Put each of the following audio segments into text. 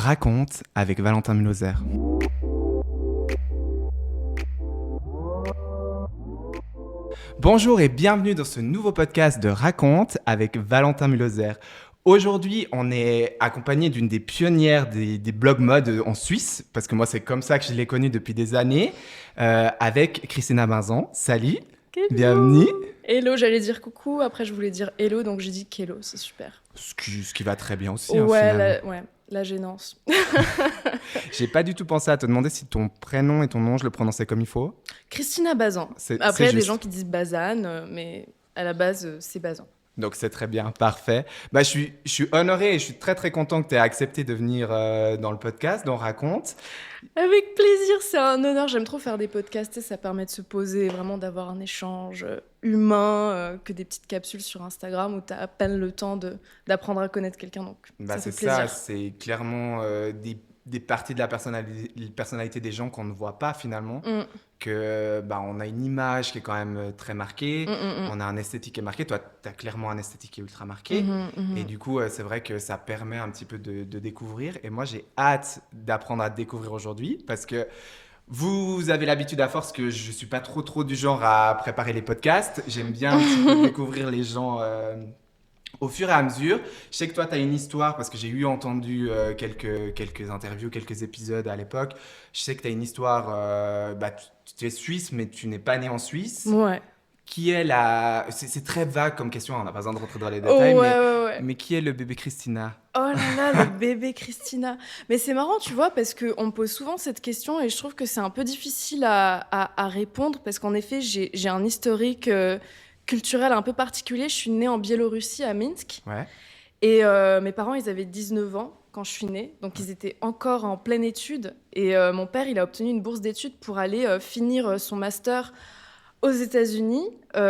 Raconte avec Valentin Muloser. Bonjour et bienvenue dans ce nouveau podcast de Raconte avec Valentin Muloser. Aujourd'hui, on est accompagné d'une des pionnières des blogs mode en Suisse, parce que moi, c'est comme ça que je l'ai connue depuis des années, avec Christina Binzan. Salut, Hello. bienvenue. Hello, j'allais dire coucou, après je voulais dire hello, donc j'ai dit Kello, c'est super. Ce qui va très bien aussi, La gênance. J'ai pas du tout pensé à te demander si ton prénom et ton nom, je le prononçais comme il faut. Christina Bazan. Après, il y a des gens qui disent Bazan, mais à la base, c'est Bazan. Donc c'est très bien, parfait. Je suis honoré et je suis très très content que tu aies accepté de venir dans le podcast, dans Raconte. Avec plaisir, c'est un honneur. J'aime trop faire des podcasts, ça permet de se poser, vraiment d'avoir un échange humain, que des petites capsules sur Instagram où tu as à peine le temps d'apprendre à connaître quelqu'un. Donc ça fait plaisir. C'est clairement des parties de la personnalité des gens qu'on ne voit pas finalement. On a une image qui est quand même très marquée, on a un esthétique qui est marqué. Toi, tu as clairement un esthétique qui est ultra marqué. Et du coup, c'est vrai que ça permet un petit peu de découvrir. Et moi, j'ai hâte d'apprendre à te découvrir aujourd'hui parce que vous avez l'habitude à force que je ne suis pas trop du genre à préparer les podcasts. J'aime bien un petit peu découvrir les gens au fur et à mesure. Je sais que toi, tu as une histoire, parce que j'ai entendu quelques interviews, quelques épisodes à l'époque. Je sais que tu as une histoire, tu es suisse, mais tu n'es pas né en Suisse. Ouais. Qui est la... C'est très vague comme question, on n'a pas besoin de rentrer dans les détails, mais qui est le bébé Christina ? Oh là là, le bébé Christina. Mais c'est marrant, tu vois, parce qu'on me pose souvent cette question et je trouve que c'est un peu difficile à répondre parce qu'en effet, j'ai un historique culturel un peu particulier. Je suis née en Biélorussie, à Minsk. Ouais. Et mes parents, ils avaient 19 ans quand je suis née. Donc, ils étaient encore en pleine étude. Et mon père, il a obtenu une bourse d'études pour aller finir son master aux États-Unis,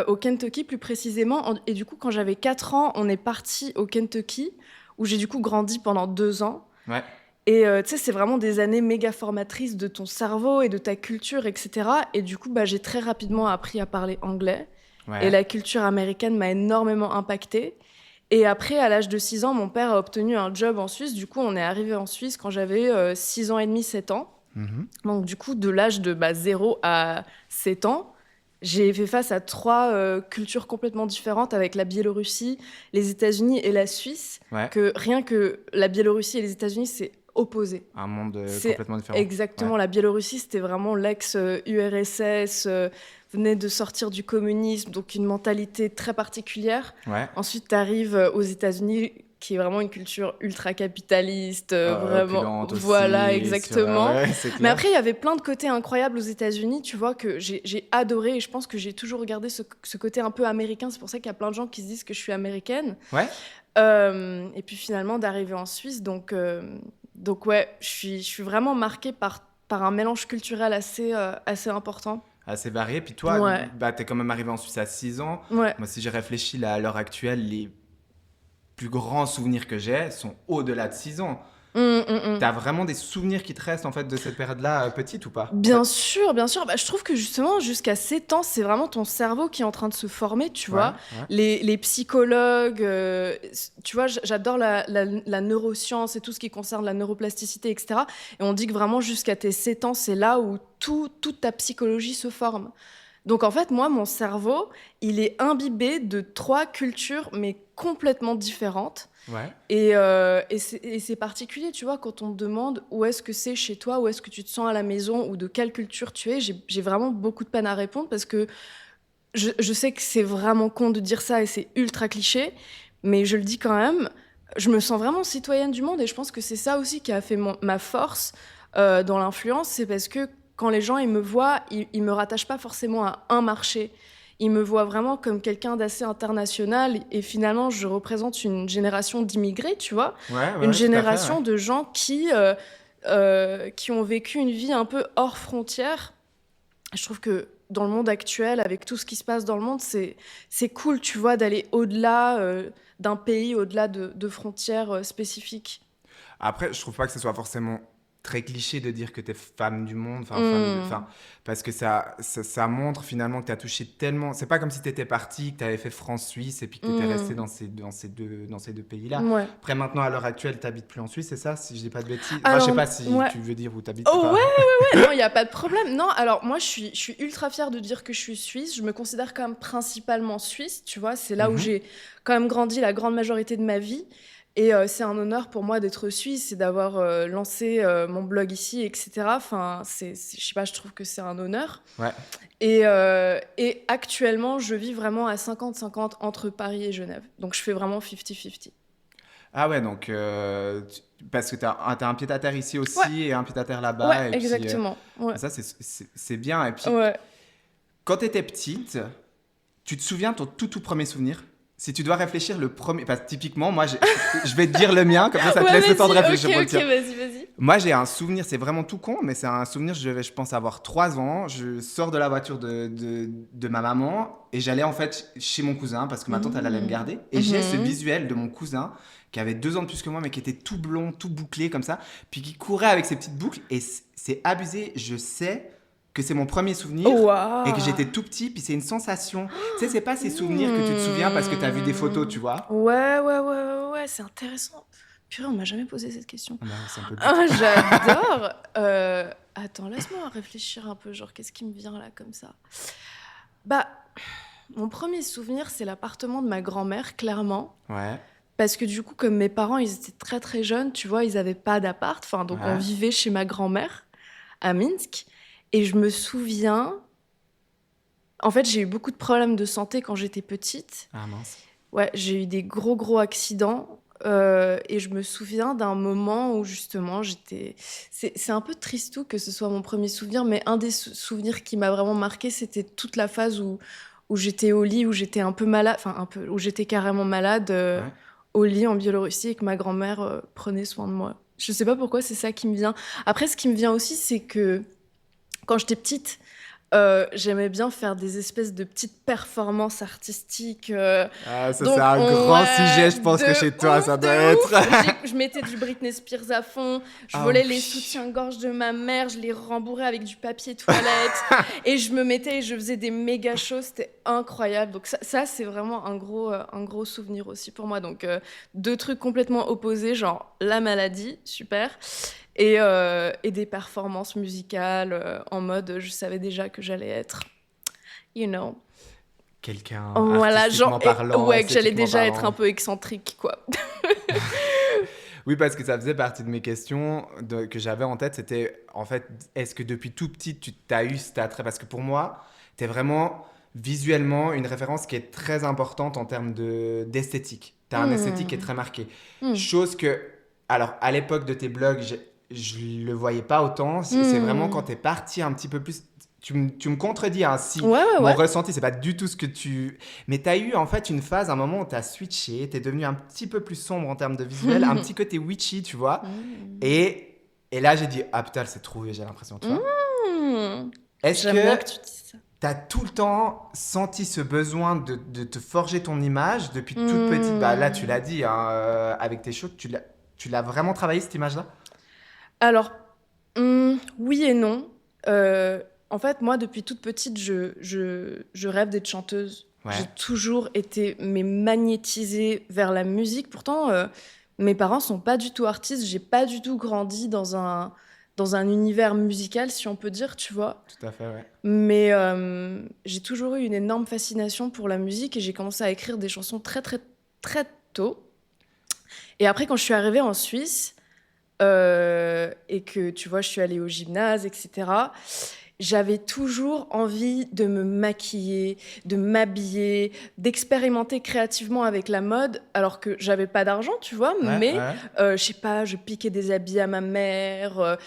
au Kentucky plus précisément. Et du coup, quand j'avais 4 ans, on est parti au Kentucky, où j'ai du coup grandi pendant 2 ans. Ouais. Et tu sais, c'est vraiment des années méga formatrices de ton cerveau et de ta culture, etc. Et du coup, j'ai très rapidement appris à parler anglais. Ouais. Et la culture américaine m'a énormément impactée. Et après, à l'âge de 6 ans, mon père a obtenu un job en Suisse. Du coup, on est arrivé en Suisse quand j'avais 6 ans et demi, 7 ans. Donc du coup, de l'âge de 0 à 7 ans, j'ai fait face à 3 cultures complètement différentes avec la Biélorussie, les États-Unis et la Suisse. Ouais. Que rien que la Biélorussie et les États-Unis, c'est opposé. Un monde C'est complètement différent. Exactement. Ouais. La Biélorussie, c'était vraiment l'ex-URSS, venait de sortir du communisme, donc une mentalité très particulière. Ouais. Ensuite, tu arrives aux États-Unis, qui est vraiment une culture ultra-capitaliste, vraiment. Opulente aussi, Voilà, exactement. c'est clair. Mais après, il y avait plein de côtés incroyables aux États-Unis, tu vois, que j'ai adoré. Et je pense que j'ai toujours regardé ce côté un peu américain. C'est pour ça qu'il y a plein de gens qui se disent que je suis américaine. Ouais. Et puis finalement, d'arriver en Suisse. Donc ouais, je suis vraiment marquée par un mélange culturel assez important. Assez varié. Puis toi, Ouais. t'es quand même arrivé en Suisse à 6 ans. Ouais. Moi, si j'ai réfléchi là, à l'heure actuelle, les plus grands souvenirs que j'ai sont au-delà de 6 ans. T'as vraiment des souvenirs qui te restent en fait de cette période-là petite ou pas ? Bien sûr, bien sûr. Je trouve que justement, jusqu'à 7 ans, c'est vraiment ton cerveau qui est en train de se former, tu vois. Ouais. Les psychologues, tu vois, j'adore la neuroscience et tout ce qui concerne la neuroplasticité, etc. Et on dit que vraiment, jusqu'à tes 7 ans, c'est là où toute ta psychologie se forme. Donc en fait, moi, mon cerveau, il est imbibé de 3 cultures, mais complètement différentes. Ouais. Et c'est particulier, tu vois, quand on te demande où est-ce que c'est chez toi, où est-ce que tu te sens à la maison ou de quelle culture tu es, j'ai vraiment beaucoup de peine à répondre parce que je sais que c'est vraiment con de dire ça et c'est ultra cliché, mais je le dis quand même, je me sens vraiment citoyenne du monde et je pense que c'est ça aussi qui a fait ma force dans l'influence, c'est parce que quand les gens ils me voient, ils me rattachent pas forcément à un marché. Ils me voient vraiment comme quelqu'un d'assez international et finalement, je représente une génération d'immigrés, tu vois. Une génération de gens qui ont vécu une vie un peu hors frontières. Je trouve que dans le monde actuel, avec tout ce qui se passe dans le monde, c'est cool, tu vois, d'aller au-delà d'un pays, au-delà de frontières spécifiques. Après, je trouve pas que ce soit forcément très cliché de dire que t'es femme du monde, enfin, parce que ça montre finalement que t'as touché tellement. C'est pas comme si t'étais partie, que t'avais fait France-Suisse et puis que t'étais restée dans ces deux pays-là. Ouais. Après, maintenant, à l'heure actuelle, t'habites plus en Suisse, c'est ça, si je dis pas de bêtises? Enfin, Alors, je sais pas si ouais. tu veux dire où t'habites. Oh, ouais, non, il y a pas de problème. Non, alors moi, je suis ultra fière de dire que je suis suisse. Je me considère quand même principalement suisse, tu vois. C'est là où j'ai quand même grandi la grande majorité de ma vie. Et c'est un honneur pour moi d'être suisse et d'avoir lancé mon blog ici, etc. Enfin, je sais pas, je trouve que c'est un honneur. Ouais. Et actuellement, je vis vraiment à 50-50 entre Paris et Genève. Donc, je fais vraiment 50-50. Ah ouais, donc, parce que t'as un pied-à-terre ici aussi Ouais. et un pied-à-terre là-bas. Ouais, Et puis, exactement. Ouais. ça, c'est bien. Et puis, Ouais. quand t'étais petite, tu te souviens ton tout premier souvenir? Si tu dois réfléchir le premier... Parce que typiquement, moi, je vais te dire le mien, comme ça te laisse le temps de réfléchir pour le tien. Ok, vas-y. Moi, j'ai un souvenir, c'est vraiment tout con, mais c'est un souvenir, je pense avoir 3 ans. Je sors de la voiture de ma maman et j'allais en fait chez mon cousin parce que ma tante, elle allait me garder. Et j'ai ce visuel de mon cousin qui avait 2 ans de plus que moi, mais qui était tout blond, tout bouclé comme ça, puis qui courait avec ses petites boucles. Et c'est abusé, je sais que c'est mon premier souvenir et que j'étais tout petit, puis c'est une sensation. Tu sais, c'est pas ces souvenirs que tu te souviens parce que tu as vu des photos, tu vois. Ouais, c'est intéressant. Purée, on m'a jamais posé cette question. Ah bah, c'est un peu J'adore. Attends, laisse-moi réfléchir un peu, genre, qu'est-ce qui me vient là, comme ça? Bah, mon premier souvenir, c'est l'appartement de ma grand-mère, clairement. Ouais. Parce que du coup, comme mes parents, ils étaient très très jeunes, tu vois, ils n'avaient pas d'appart. Enfin, donc on vivait chez ma grand-mère, à Minsk. Et je me souviens... En fait, j'ai eu beaucoup de problèmes de santé quand j'étais petite. Ah mince. Ouais, j'ai eu des gros accidents. Et je me souviens d'un moment où justement j'étais... C'est un peu tristou que ce soit mon premier souvenir, mais un des souvenirs qui m'a vraiment marqué, c'était toute la phase où j'étais au lit, où j'étais un peu malade, où j'étais carrément malade au lit en Biélorussie et que ma grand-mère prenait soin de moi. Je sais pas pourquoi, c'est ça qui me vient. Après, ce qui me vient aussi, c'est que quand j'étais petite, j'aimais bien faire des espèces de petites performances artistiques. Ça, c'est un grand sujet, je pense que chez toi, ça doit être. Je mettais du Britney Spears à fond, je volais les soutiens-gorge de ma mère, je les rembourrais avec du papier toilette, et je me mettais et je faisais des méga shows, c'était incroyable. Donc ça c'est vraiment un gros souvenir aussi pour moi. Donc 2 trucs complètement opposés, genre la maladie, super, et des performances musicales en mode je savais déjà que j'allais être, you know, quelqu'un genre parlant, que j'allais déjà être un peu excentrique, quoi. Oui, parce que ça faisait partie de mes questions que j'avais en tête, c'était en fait, est-ce que depuis tout petit tu as eu cet attrait? Parce que pour moi, tu es vraiment visuellement une référence qui est très importante en termes d'esthétique. Tu as un esthétique qui est très marqué. Chose que, alors à l'époque de tes blogs, je le voyais pas autant. C'est vraiment quand tu es parti un petit peu plus... Tu me contredis, hein, si mon ressenti, c'est pas du tout ce que tu... Mais tu as eu en fait une phase, un moment où tu as switché, tu es devenu un petit peu plus sombre en termes de visuel, un petit côté witchy, tu vois. Et là, j'ai dit, ah putain, c'est trouvé, j'ai l'impression, tu vois. Est-ce bien que tu dis ça. Tu as tout le temps senti ce besoin de te forger ton image depuis toute petite? Bah, là, tu l'as dit, hein, avec tes shows, tu l'as vraiment travaillé, cette image-là? Alors, oui et non. En fait, moi, depuis toute petite, je rêve d'être chanteuse. Ouais. J'ai toujours été magnétisée vers la musique. Pourtant, mes parents sont pas du tout artistes. J'ai pas du tout grandi dans un univers musical, si on peut dire, tu vois. Tout à fait, ouais. Mais j'ai toujours eu une énorme fascination pour la musique et j'ai commencé à écrire des chansons très, très, très tôt. Et après, quand je suis arrivée en Suisse et que, tu vois, je suis allée au gymnase, etc., j'avais toujours envie de me maquiller, de m'habiller, d'expérimenter créativement avec la mode, alors que j'avais pas d'argent, tu vois, je sais pas, je piquais des habits à ma mère,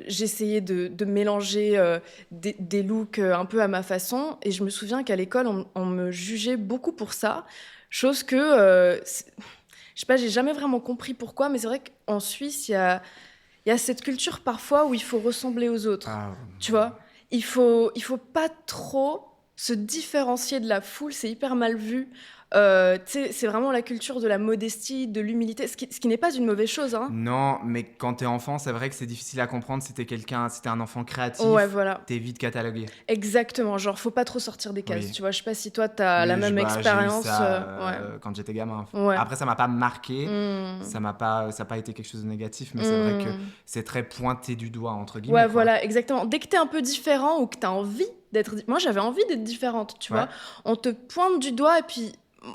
j'essayais de mélanger des looks un peu à ma façon, et je me souviens qu'à l'école, on me jugeait beaucoup pour ça, chose que, je sais pas, j'ai jamais vraiment compris pourquoi, mais c'est vrai qu'en Suisse, il y a cette culture parfois où il faut ressembler aux autres, tu vois. Il faut pas trop se différencier de la foule, c'est hyper mal vu. Tu sais, c'est vraiment la culture de la modestie, de l'humilité, ce qui n'est pas une mauvaise chose, hein. Non, mais quand t'es enfant, c'est vrai que c'est difficile à comprendre si si t'es un enfant créatif, Ouais, voilà. t'es vite catalogué. Exactement, genre faut pas trop sortir des cases, Oui. tu vois. Je sais pas si toi t'as la Oui, même j'ai eu expérience. ça Ouais. quand j'étais gamin. Ouais. Après, ça m'a pas marqué, Hmm. ça a pas été quelque chose de négatif, mais c'est vrai que Hmm. c'est très pointé du doigt, entre guillemets, Ouais, quoi. voilà, exactement. Dès que t'es un peu différent ou que t'as envie d'être... Moi, j'avais envie d'être différente, tu Ouais. vois. On te pointe du doigt et puis...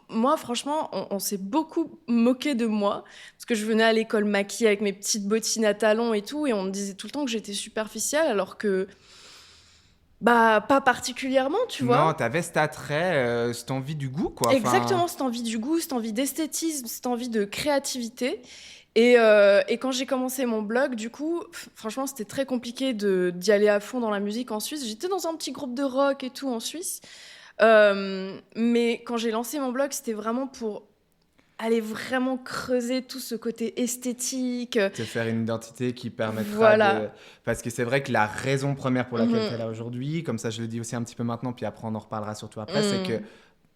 Moi, franchement, on s'est beaucoup moqué de moi parce que je venais à l'école maquillée avec mes petites bottines à talons et tout, et on me disait tout le temps que j'étais superficielle, alors que, bah, pas particulièrement, tu Non, vois. t'avais cet attrait, cette envie du goût, quoi. Enfin, Exactement, cette envie du goût, cette envie d'esthétisme, cette envie de créativité. Et quand j'ai commencé mon blog, du coup, franchement, c'était très compliqué d'y aller à fond dans la musique en Suisse. J'étais dans un petit groupe de rock et tout en Suisse. Mais quand j'ai lancé mon blog, c'était vraiment pour aller vraiment creuser tout ce côté esthétique. te faire une identité qui permettra de... Voilà. Parce que c'est vrai que la raison première pour laquelle t'es Mhm. là aujourd'hui, comme ça je le dis aussi un petit peu maintenant, puis après on en reparlera surtout après, c'est que Mhm.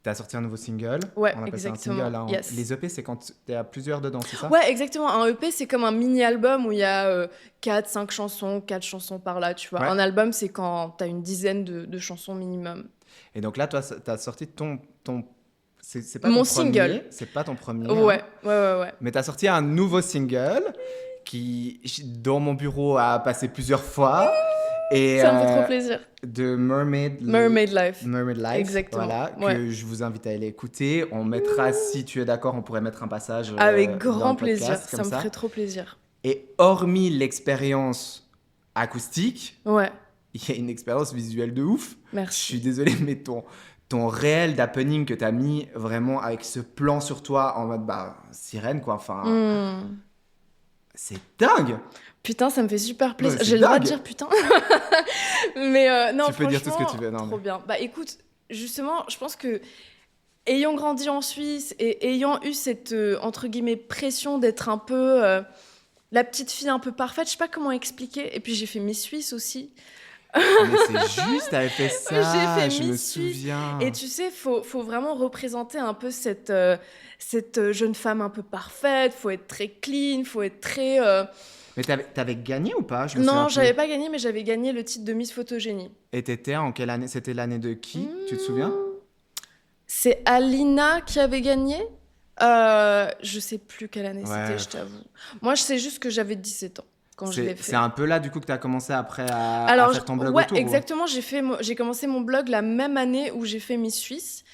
t'as sorti un nouveau single. Ouais, On appelle ça un exactement. single, hein. Yes. Les EP, c'est quand t'es à plusieurs dedans, c'est ça? Ouais, exactement. Un EP, c'est comme un mini-album où il y a 4, 5 chansons, 4 chansons par là, tu vois. Ouais. Un album, c'est quand t'as une dizaine de chansons minimum. Et donc là, toi, t'as sorti ton... C'est pas Mon ton single. premier, c'est pas ton premier, Ouais, hein. ouais. Mais t'as sorti un nouveau single qui, dans mon bureau, a passé plusieurs fois. Et Ça me fait trop plaisir. de Mermaid Life. Mermaid Life, Exactement. voilà, Ouais. que je vous invite à aller écouter. On mettra, si tu es d'accord, on pourrait mettre un passage Avec dans grand le podcast, plaisir. comme Ça me ça. ferait trop plaisir. Et hormis l'expérience acoustique, Ouais, il y a une expérience visuelle de ouf. Je merci. suis désolé, mais ton réel d'happening que tu as mis vraiment avec ce plan sur toi en mode sirène, quoi. Enfin, Hmm. c'est dingue! Putain, ça me fait super plaisir. Ouais, c'est J'ai le droit de dingue. dire putain. Mais non, Tu peux dire tout ce que tu veux, non, trop mais- bien. Bah écoute, justement, je pense que ayant grandi en Suisse et ayant eu cette, entre guillemets, pression d'être un peu la petite fille un peu parfaite, je sais pas comment expliquer. Et puis j'ai fait Miss Suisse aussi. Mais c'est juste, t'avais fait ça, J'ai fait je me Miss Suisse. souviens. Et tu sais, faut vraiment représenter un peu cette, jeune femme un peu parfaite. Faut être très clean, faut être très... Mais t'avais gagné ou pas? Je me Non, souviens j'avais plus. pas gagné, mais j'avais gagné le titre de Miss Photogénie. Et t'étais en quelle année? C'était l'année de qui? Tu te souviens? C'est Alina qui avait gagné. Je sais plus quelle année Ouais. c'était, je t'avoue. Moi, je sais juste que j'avais 17 ans quand je l'ai fait. C'est un peu là, du coup, que t'as commencé après à Alors, faire ton blog ouais, autour, ou- exactement. J'ai commencé mon blog la même année où j'ai fait Miss Suisse.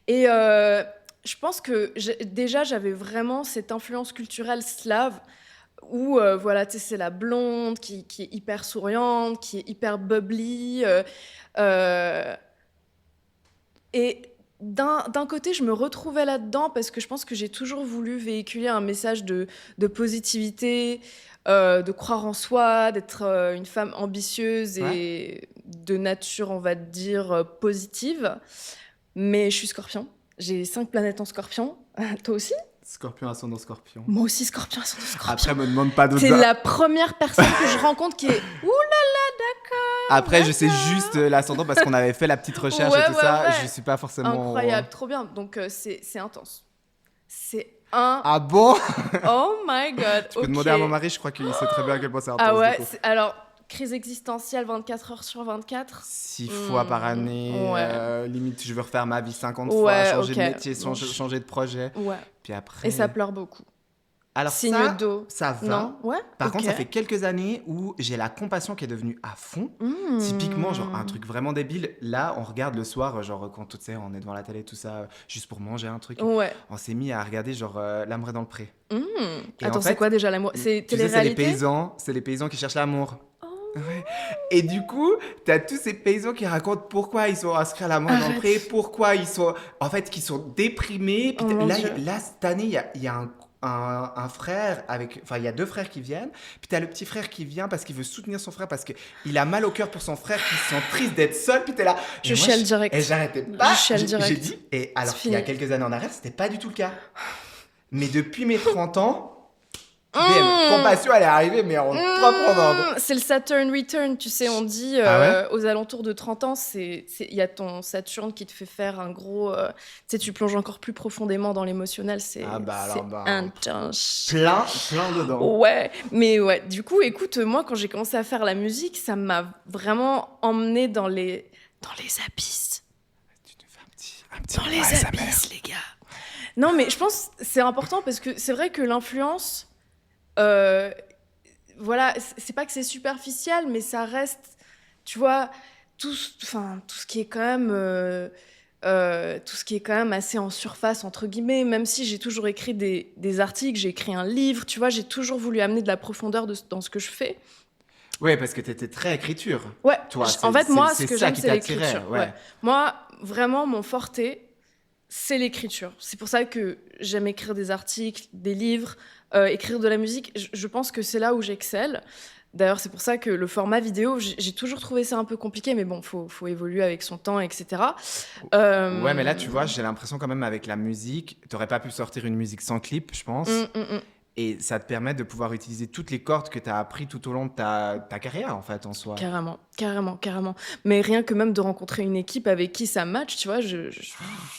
Et je pense que déjà, j'avais vraiment cette influence culturelle slave où, voilà, tu sais, c'est la blonde qui est hyper souriante, qui est hyper bubbly. Et d'un côté, je me retrouvais là-dedans parce que je pense que j'ai toujours voulu véhiculer un message de positivité, de croire en soi, d'être une femme ambitieuse et de nature, on va dire, positive. Mais je suis scorpion. J'ai 5 planètes en scorpion. Toi aussi? Scorpion, ascendant scorpion. Moi aussi, scorpion, ascendant scorpion. Après, me demande pas d'autres... C'est la première personne que je rencontre qui est... Ouh, Après, je sais juste l'ascendant parce qu'on avait fait la petite recherche et Ouais, tout ouais, ça. ouais. Je suis pas forcément... incroyable, trop bien. Donc, c'est intense. C'est un... Ah bon? Oh my God, Tu peux demander à mon mari, je crois qu'il sait très bien à quel point c'est intense. Ah ouais, du coup. alors, crise existentielle 24 heures sur 24. 6 fois par année, Ouais. limite je veux refaire ma vie 50 Ouais, fois, changer ok. de métier, Bon. changer de projet. Ouais. Puis après... Et ça pleure beaucoup. Alors Signe ça, d'eau. ça va. Non? Ouais. Par ok. contre, ça fait quelques années où j'ai la compassion qui est devenue à fond. Typiquement, genre un truc vraiment débile. Là, on regarde le soir, genre quand tu sais, on est devant la télé, tout ça, juste pour manger un truc. Ouais. On s'est mis à regarder genre L'amour est dans le pré. Mmh. Et Attends, en c'est fait, quoi déjà l'amour? C'est Tu sais, télé-réalité? c'est les paysans qui cherchent l'amour. Oh. Ouais. Et du coup, t'as tous ces paysans qui racontent pourquoi ils sont inscrits à l'amour est dans le pré, pourquoi ils sont, en fait, qui sont déprimés. Puis Oh mon Dieu. là, cette année, il y a un frère avec, enfin, il y a 2 frères qui viennent. Puis t'as le petit frère qui vient parce qu'il veut soutenir son frère parce que il a mal au cœur pour son frère qui se sent triste d'être seul. Puis t'es là. Je Et moi, chiale direct. Et j'arrêtais pas. Je chiale direct. J'ai dit. Et alors C'est qu'il y a fini. quelques années en arrière, c'était pas du tout le cas. Mais depuis mes 30 ans. Compassion, elle est arrivée, mais en propre ordre. C'est le Saturn Return, tu sais, on dit aux alentours de 30 ans, il y a ton Saturne qui te fait faire un gros... tu sais, tu plonges encore plus profondément dans l'émotionnel, c'est intense. Plein dedans. Ouais, mais ouais, du coup, écoute, moi, quand j'ai commencé à faire la musique, ça m'a vraiment emmenée dans les abysses. Tu te fais un petit dans les abysses, les gars. Non, mais je pense que c'est important parce que c'est vrai que l'influence... voilà, c'est pas que c'est superficiel, mais ça reste, tu vois, tout ce qui est quand même, tout ce qui est quand même assez en surface entre guillemets. Même si j'ai toujours écrit des articles, j'ai écrit un livre, tu vois, j'ai toujours voulu amener de la profondeur dans ce que je fais. Ouais, parce que t'étais très écriture. Ouais. Toi, en fait, moi, ce c'est que ça j'aime, qui c'est t'attirait, l'écriture. ouais. Moi, vraiment, mon forté, c'est l'écriture. C'est pour ça que j'aime écrire des articles, des livres, écrire de la musique. Je pense que c'est là où j'excelle. D'ailleurs, c'est pour ça que le format vidéo, j'ai toujours trouvé ça un peu compliqué, mais bon, faut évoluer avec son temps, etc. Ouais, mais là, tu vois, j'ai l'impression quand même avec la musique, t'aurais pas pu sortir une musique sans clip, je pense. Et ça te permet de pouvoir utiliser toutes les cordes que tu as appris tout au long de ta carrière, en fait, en soi. Carrément. Mais rien que même de rencontrer une équipe avec qui ça match, tu vois, je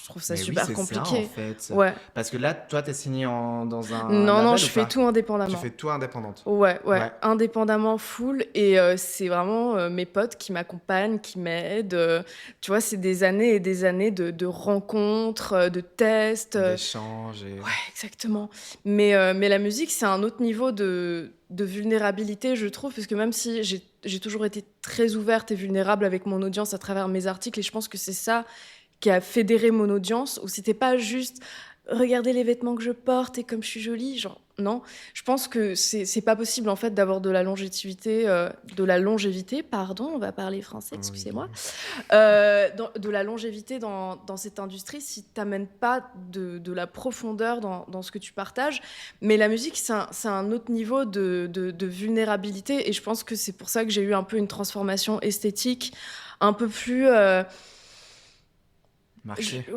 trouve ça super compliqué. Ça, en fait. Ouais. Parce que là, toi, t'es signé dans un Non, label, je fais tout indépendamment. Tu fais tout indépendante. Ouais. Indépendamment, full. Et c'est vraiment mes potes qui m'accompagnent, qui m'aident. Tu vois, c'est des années et des années de rencontres, de tests. D'échanges. Ouais, exactement. Mais la musique, c'est un autre niveau de vulnérabilité, je trouve, parce que même si j'ai toujours été très ouverte et vulnérable avec mon audience à travers mes articles, et je pense que c'est ça qui a fédéré mon audience, où c'était pas juste regardez les vêtements que je porte et comme je suis jolie, genre non. Je pense que c'est pas possible en fait d'avoir de la longévité, pardon, on va parler français, excusez-moi, de la longévité dans cette industrie si t'amènes pas de la profondeur dans ce que tu partages. Mais la musique, c'est un autre niveau de vulnérabilité, et je pense que c'est pour ça que j'ai eu un peu une transformation esthétique un peu plus...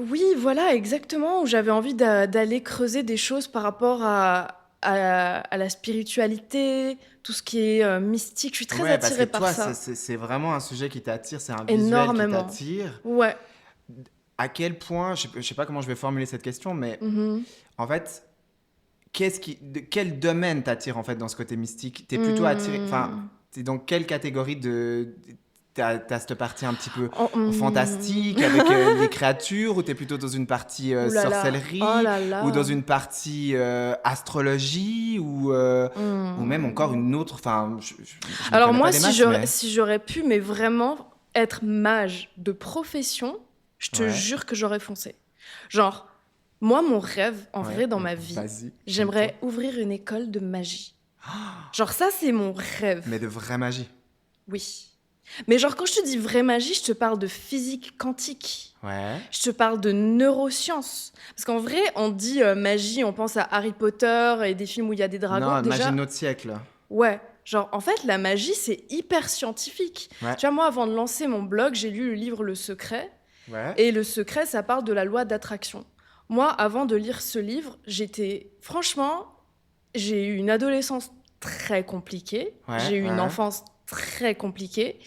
oui, voilà, exactement, où j'avais envie d'aller creuser des choses par rapport à la spiritualité, tout ce qui est mystique. Je suis très attirée par ça. Toi, c'est vraiment un sujet qui t'attire, c'est un énormément visuel qui t'attire. Ouais. À quel point, je sais pas comment je vais formuler cette question, mais en fait, quel domaine t'attire en fait dans ce côté mystique? T'es plutôt attiré, enfin, t'es dans quelle catégorie T'as cette partie un petit peu fantastique avec les créatures, ou t'es plutôt dans une partie sorcellerie, ou dans une partie astrologie, ou même encore une autre. Enfin, alors moi, si j'aurais pu, mais vraiment être mage de profession, je te jure que j'aurais foncé. Genre, moi, mon rêve, en vrai, dans ma vie, j'aimerais ouvrir une école de magie. Genre ça, c'est mon rêve. Mais de vraie magie. Oui. Mais genre, quand je te dis vraie magie, je te parle de physique quantique. Ouais. Je te parle de neurosciences. Parce qu'en vrai, on dit magie, on pense à Harry Potter et des films où il y a des dragons. Non, déjà. Magie de notre siècle. Ouais. Genre, en fait, la magie, c'est hyper scientifique. Ouais. Tu vois, moi, avant de lancer mon blog, j'ai lu le livre Le Secret. Ouais. Et Le Secret, ça parle de la loi d'attraction. Moi, avant de lire ce livre, franchement, j'ai eu une adolescence très compliquée. Ouais, j'ai eu une enfance très compliquée.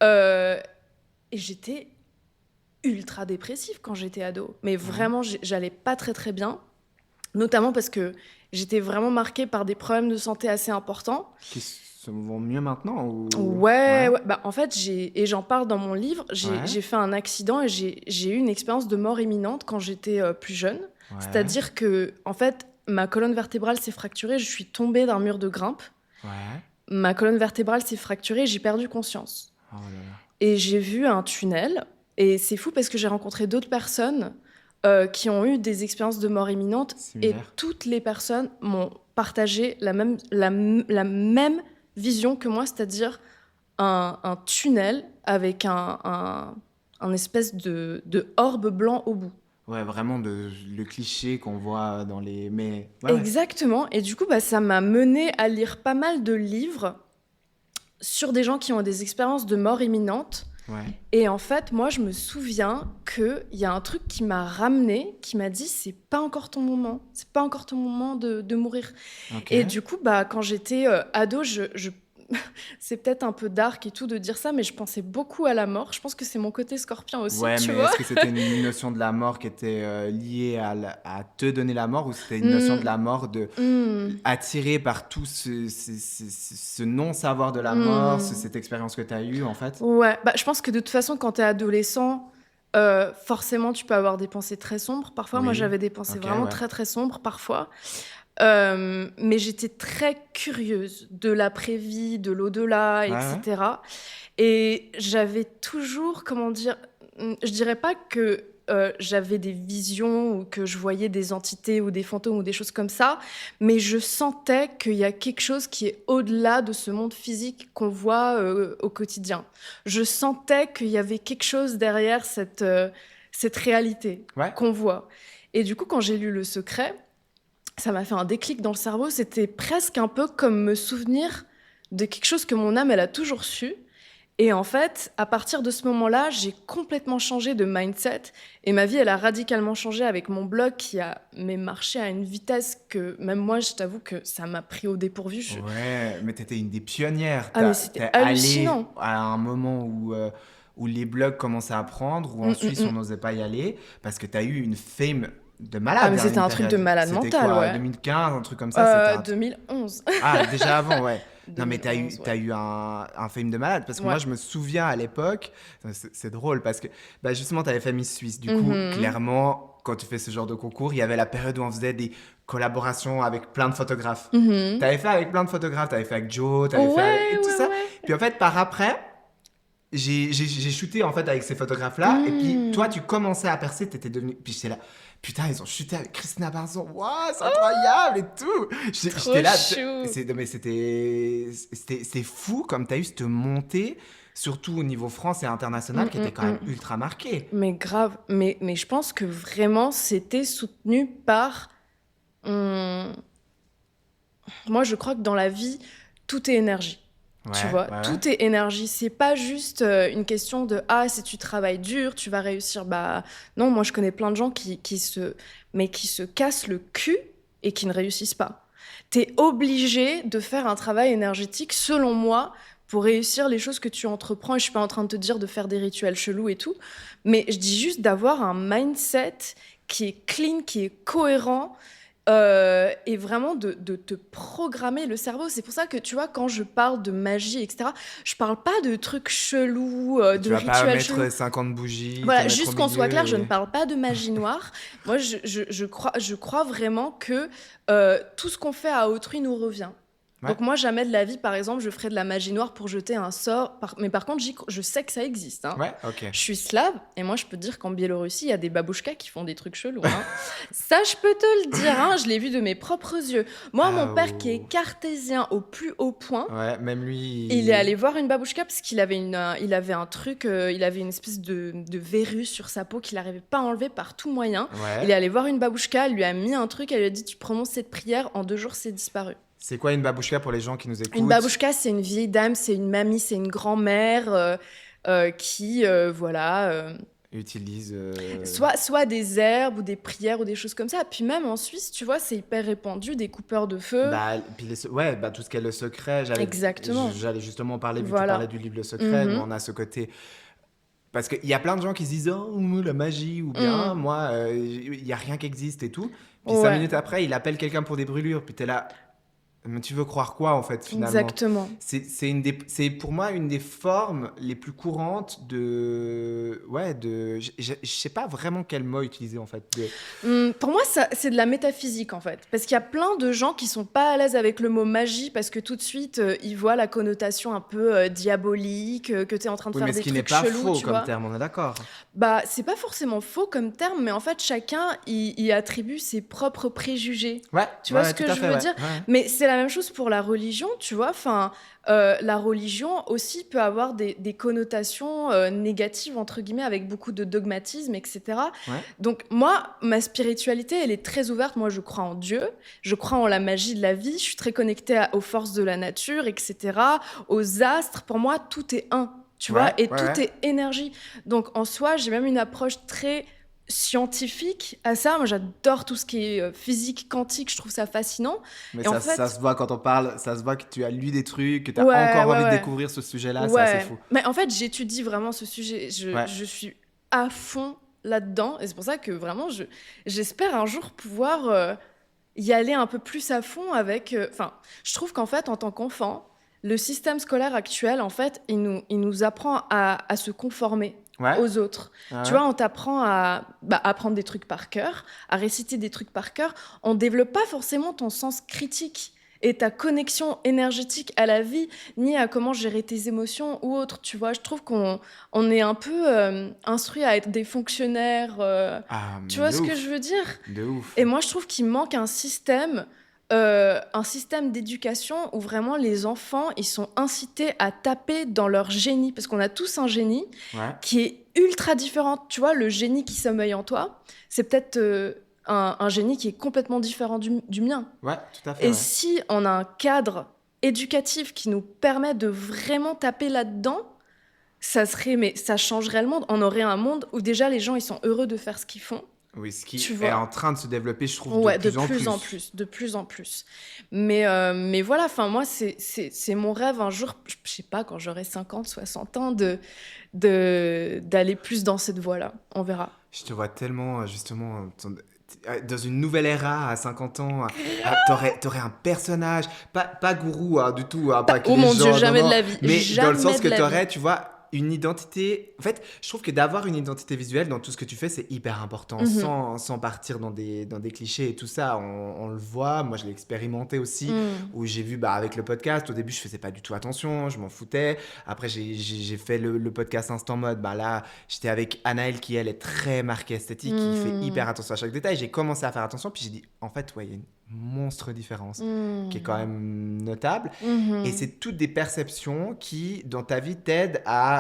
Et j'étais ultra dépressive quand j'étais ado. Mais vraiment, j'allais pas très très bien. Notamment parce que j'étais vraiment marquée par des problèmes de santé assez importants. Qui se vont mieux maintenant ou... Ouais. Bah, en fait, et j'en parle dans mon livre, j'ai fait un accident et j'ai eu une expérience de mort imminente quand j'étais plus jeune. Ouais. C'est-à-dire que, en fait, ma colonne vertébrale s'est fracturée, je suis tombée d'un mur de grimpe. Ouais. Ma colonne vertébrale s'est fracturée et j'ai perdu conscience. Oh là là. Et j'ai vu un tunnel. Et c'est fou parce que j'ai rencontré d'autres personnes qui ont eu des expériences de mort imminente. Similaire. Et toutes les personnes m'ont partagé la même vision que moi, c'est-à-dire un tunnel avec un espèce de orbe blanc au bout. Ouais, vraiment le cliché qu'on voit dans les... Mais... Ouais, exactement. Et du coup, ça m'a menée à lire pas mal de livres sur des gens qui ont des expériences de mort imminente. Ouais. Et en fait, moi, je me souviens qu'il y a un truc qui m'a ramené, qui m'a dit, c'est pas encore ton moment, c'est pas encore ton moment de mourir. Ok. Et du coup, quand j'étais ado, c'est peut-être un peu dark et tout de dire ça, mais je pensais beaucoup à la mort. Je pense que c'est mon côté scorpion aussi, Ouais, tu mais vois. est-ce que c'était une notion de la mort qui était liée à te donner la mort ou c'était une notion de Hmm, la mort de hmm, attiré par tout ce non-savoir de la mort, hmm. cette expérience que tu as eue en fait? Ouais, je pense que de toute façon, quand t'es adolescent, forcément, tu peux avoir des pensées très sombres. Parfois, moi, Oui. j'avais des pensées Ok, vraiment ouais. très, très sombres, parfois. Mais j'étais très curieuse de l'après-vie, de l'au-delà, Ouais, ouais. etc. Et j'avais toujours, comment dire, je dirais pas que j'avais des visions ou que je voyais des entités ou des fantômes ou des choses comme ça, mais je sentais qu'il y a quelque chose qui est au-delà de ce monde physique qu'on voit au quotidien. Je sentais qu'il y avait quelque chose derrière cette réalité Ouais. qu'on voit. Et du coup, quand j'ai lu Le Secret, ça m'a fait un déclic dans le cerveau. C'était presque un peu comme me souvenir de quelque chose que mon âme, elle a toujours su. Et en fait, à partir de ce moment-là, j'ai complètement changé de mindset. Et ma vie, elle a radicalement changé avec mon blog qui a marché à une vitesse que même moi, je t'avoue que ça m'a pris au dépourvu. Ouais, mais t'étais une des pionnières. Ah, mais c'était T'es allé hallucinant. à un moment où les blogs commençaient à prendre, où en Suisse on Mm. n'osait pas y aller, parce que t'as eu une fame de Ah, malade mais à c'était une un truc de période. malade C'était mental, quoi, ouais. 2015, un truc comme ça, c'était un... 2011. Ah, déjà avant, ouais. Non, mais 2011, t'as ouais. eu un film de malade. Parce que moi, Ouais. je me souviens à l'époque, c'est drôle parce que bah, justement, t'avais fait Miss Suisse. Du coup, Mhm. clairement, quand tu fais ce genre de concours, il y avait la période où on faisait des collaborations avec plein de photographes. Mhm. T'avais fait avec plein de photographes, t'avais fait avec Joe, t'avais fait avec... Ouais, et tout ouais, ça. ouais. Puis en fait, par après, j'ai shooté en fait avec ces photographes-là. Et puis toi, Hmm. tu commençais à percer, t'étais devenu. Puis j'étais là, putain, ils ont shooté avec Christina Barzon. Waouh, c'est incroyable et tout. J'étais Trop là, chou. non, mais c'était fou comme t'as eu cette montée, surtout au niveau France et international, qui était quand même Mm. ultra marquée. Mais grave, mais je pense que vraiment c'était soutenu par... hum, Moi, je crois que dans la vie, tout est énergie. Tu Ouais, vois, ouais, ouais. tout est énergie. C'est pas juste une question de ah, si tu travailles dur, tu vas réussir. Bah non, moi je connais plein de gens qui se cassent le cul et qui ne réussissent pas. T'es obligé de faire un travail énergétique, selon moi, pour réussir les choses que tu entreprends. Et je suis pas en train de te dire de faire des rituels chelous et tout, mais je dis juste d'avoir un mindset qui est clean, qui est cohérent et vraiment de te programmer le cerveau. C'est pour ça que, tu vois, quand je parle de magie, etc., je parle pas de trucs chelous, Tu de vas pas rituels chelous. mettre 50 bougies, te Voilà, mettre au juste qu'on soit milieu clair, je ne et... parle pas de magie noire. Moi, je crois vraiment que tout ce qu'on fait à autrui nous revient. Ouais, Donc moi, jamais de la vie, par exemple, je ferais de la magie noire pour jeter un sort. Mais par contre, je sais que ça existe, hein. ouais, ok. Je suis slave, et moi, je peux te dire qu'en Biélorussie, il y a des babouchkas qui font des trucs chelous, hein. Ça, je peux te le dire, hein, je l'ai vu de mes propres yeux. Moi, mon Ah, père, qui est oh. cartésien au plus haut point, Ouais, même il est lui... allé voir une babouchka parce qu'il avait il avait un truc, il avait une espèce de verrue sur sa peau qu'il n'arrivait pas à enlever par tout moyen. Il Ouais. est allé voir une babouchka, elle lui a mis un truc, elle lui a dit tu prononces cette prière, en 2 jours c'est disparu. C'est quoi une babouchka pour les gens qui nous Une écoutent? babouchka, c'est une vieille dame, c'est une mamie, c'est une grand-mère qui, voilà, Utilise... soit des herbes ou des prières ou des choses comme ça. Puis même en Suisse, tu vois, c'est hyper répandu, des coupeurs de feu. Bah, puis ouais, bah, tout ce qui est le secret, Exactement. j'allais justement parler, vu que tu parlais Voilà. du livre Le Secret, où Mhm. on a ce côté... Parce qu'il y a plein de gens qui se disent, oh, la magie, ou bien, Mhm. moi, il n'y a rien qui existe et tout. Puis cinq Ouais, minutes après, il appelle quelqu'un pour des brûlures, puis t'es là, mais tu veux croire quoi, en fait, finalement? exactement. C'est pour moi une des formes les plus courantes de... Ouais, de... Je sais pas vraiment quel mot utiliser, en fait. Pour moi, c'est de la métaphysique en fait. Parce qu'il y a plein de gens qui sont pas à l'aise avec le mot magie parce que tout de suite, ils voient la connotation un peu diabolique, que tu es en train de Oui, faire mais ce des qui n'est trucs pas chelous, faux tu comme vois. terme, on est d'accord. Bah, c'est pas forcément faux comme terme, mais en fait, chacun y attribue ses propres préjugés. Ouais, Tu ouais, vois ouais, ce tout que à je fait, veux ouais. dire? Ouais. Mais c'est la même chose pour la religion, tu vois. Enfin, la religion aussi peut avoir des connotations négatives, entre guillemets, avec beaucoup de dogmatisme, etc. Ouais. Donc moi, ma spiritualité, elle est très ouverte. Moi, je crois en Dieu, je crois en la magie de la vie, je suis très connectée aux forces de la nature, etc., aux astres. Pour moi, tout est un. tu vois, et tout ouais. est énergie. Donc, en soi, j'ai même une approche très scientifique à ça. Moi, j'adore tout ce qui est physique quantique, je trouve ça fascinant. Mais Et en ça fait, se voit quand on parle, ça se voit que tu as lu des trucs, que tu as ouais, encore ouais, envie de ouais. découvrir ce sujet-là, c'est assez Ouais, fou. mais en fait, j'étudie vraiment ce sujet. Ouais. Je suis à fond là-dedans. Et c'est pour ça que vraiment, j'espère un jour pouvoir y aller un peu plus à fond avec... Enfin, je trouve qu'en fait, en tant qu'enfant, le système scolaire actuel, en fait, il nous apprend à se conformer Ouais. aux autres. Tu Ouais. vois, on t'apprend à apprendre des trucs par cœur, à réciter des trucs par cœur. On développe pas forcément ton sens critique et ta connexion énergétique à la vie, ni à comment gérer tes émotions ou autre. Tu vois, je trouve on est un peu instruit à être des fonctionnaires. Ah, Tu mais vois de ce que je ouf. veux dire? De ouf. Et moi, je trouve qu'il manque un système d'éducation où vraiment les enfants, ils sont incités à taper dans leur génie. Parce qu'on a tous un génie Ouais. qui est ultra différent. Tu vois, le génie qui sommeille en toi, c'est peut-être un génie qui est complètement différent du mien. Ouais, tout à fait, Et ouais. si on a un cadre éducatif qui nous permet de vraiment taper là-dedans, mais ça changerait le monde. On aurait un monde où déjà les gens, ils sont heureux de faire ce qu'ils font. Oui, ce qui Tu est vois? en train de se développer, je trouve, de Ouais, de plus en plus en plus. plus, de plus en plus. Mais voilà, enfin, moi, c'est mon rêve un jour, je sais pas, quand j'aurai 50, 60 ans, d'aller plus dans cette voie-là. On verra. Je te vois tellement, justement, dans une nouvelle ère à 50 ans. T'aurais un personnage, pas gourou du tout, pas que Oh les mon Dieu, gens, non, jamais de non, la vie. mais dans le Jamais sens que de la vie. t'aurais, tu vois, une identité. En fait, je trouve que d'avoir une identité visuelle dans tout ce que tu fais, c'est hyper important, Mhm. sans partir dans des clichés et tout ça. On le voit, moi je l'ai expérimenté aussi, Mm. où j'ai vu avec le podcast, au début je faisais pas du tout attention, je m'en foutais. Après j'ai fait le podcast Instant Mode, là j'étais avec Anaëlle qui elle est très marquée esthétique, qui fait Mm. hyper attention à chaque détail. J'ai commencé à faire attention, puis j'ai dit, en fait, ouais, il y a une monstre différence qui est quand Mm. même notable. Et Mhm. c'est toutes des perceptions qui, dans ta vie, t'aident à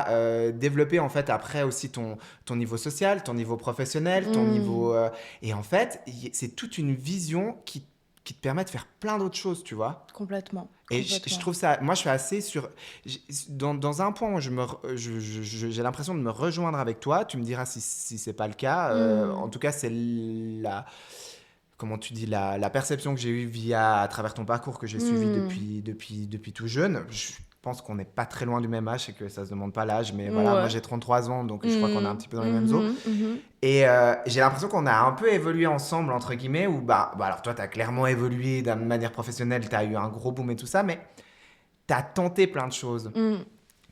développer, en fait, après aussi ton niveau social, ton niveau professionnel, ton Mm. niveau... Et en fait, c'est toute une vision qui te permet de faire plein d'autres choses, tu vois. Complètement, Et je complètement. trouve ça... Moi, je suis assez sur... Dans un point où j'ai l'impression de me rejoindre avec toi, tu me diras si c'est pas le cas. En Mm. tout cas, c'est la... Comment tu dis, la perception que j'ai eue à travers ton parcours que j'ai suivi Mm. depuis tout jeune. Je pense qu'on n'est pas très loin du même âge et que ça se demande pas l'âge, mais voilà, moi Ouais. j'ai 33 ans, donc je crois qu'on est un Mm. petit peu dans les mêmes eaux. Mhm. Mhm. Et j'ai l'impression qu'on a un peu évolué ensemble, entre guillemets, où alors toi, tu as clairement évolué d'une manière professionnelle, tu as eu un gros boom et tout ça, mais tu as tenté plein de choses. Mm.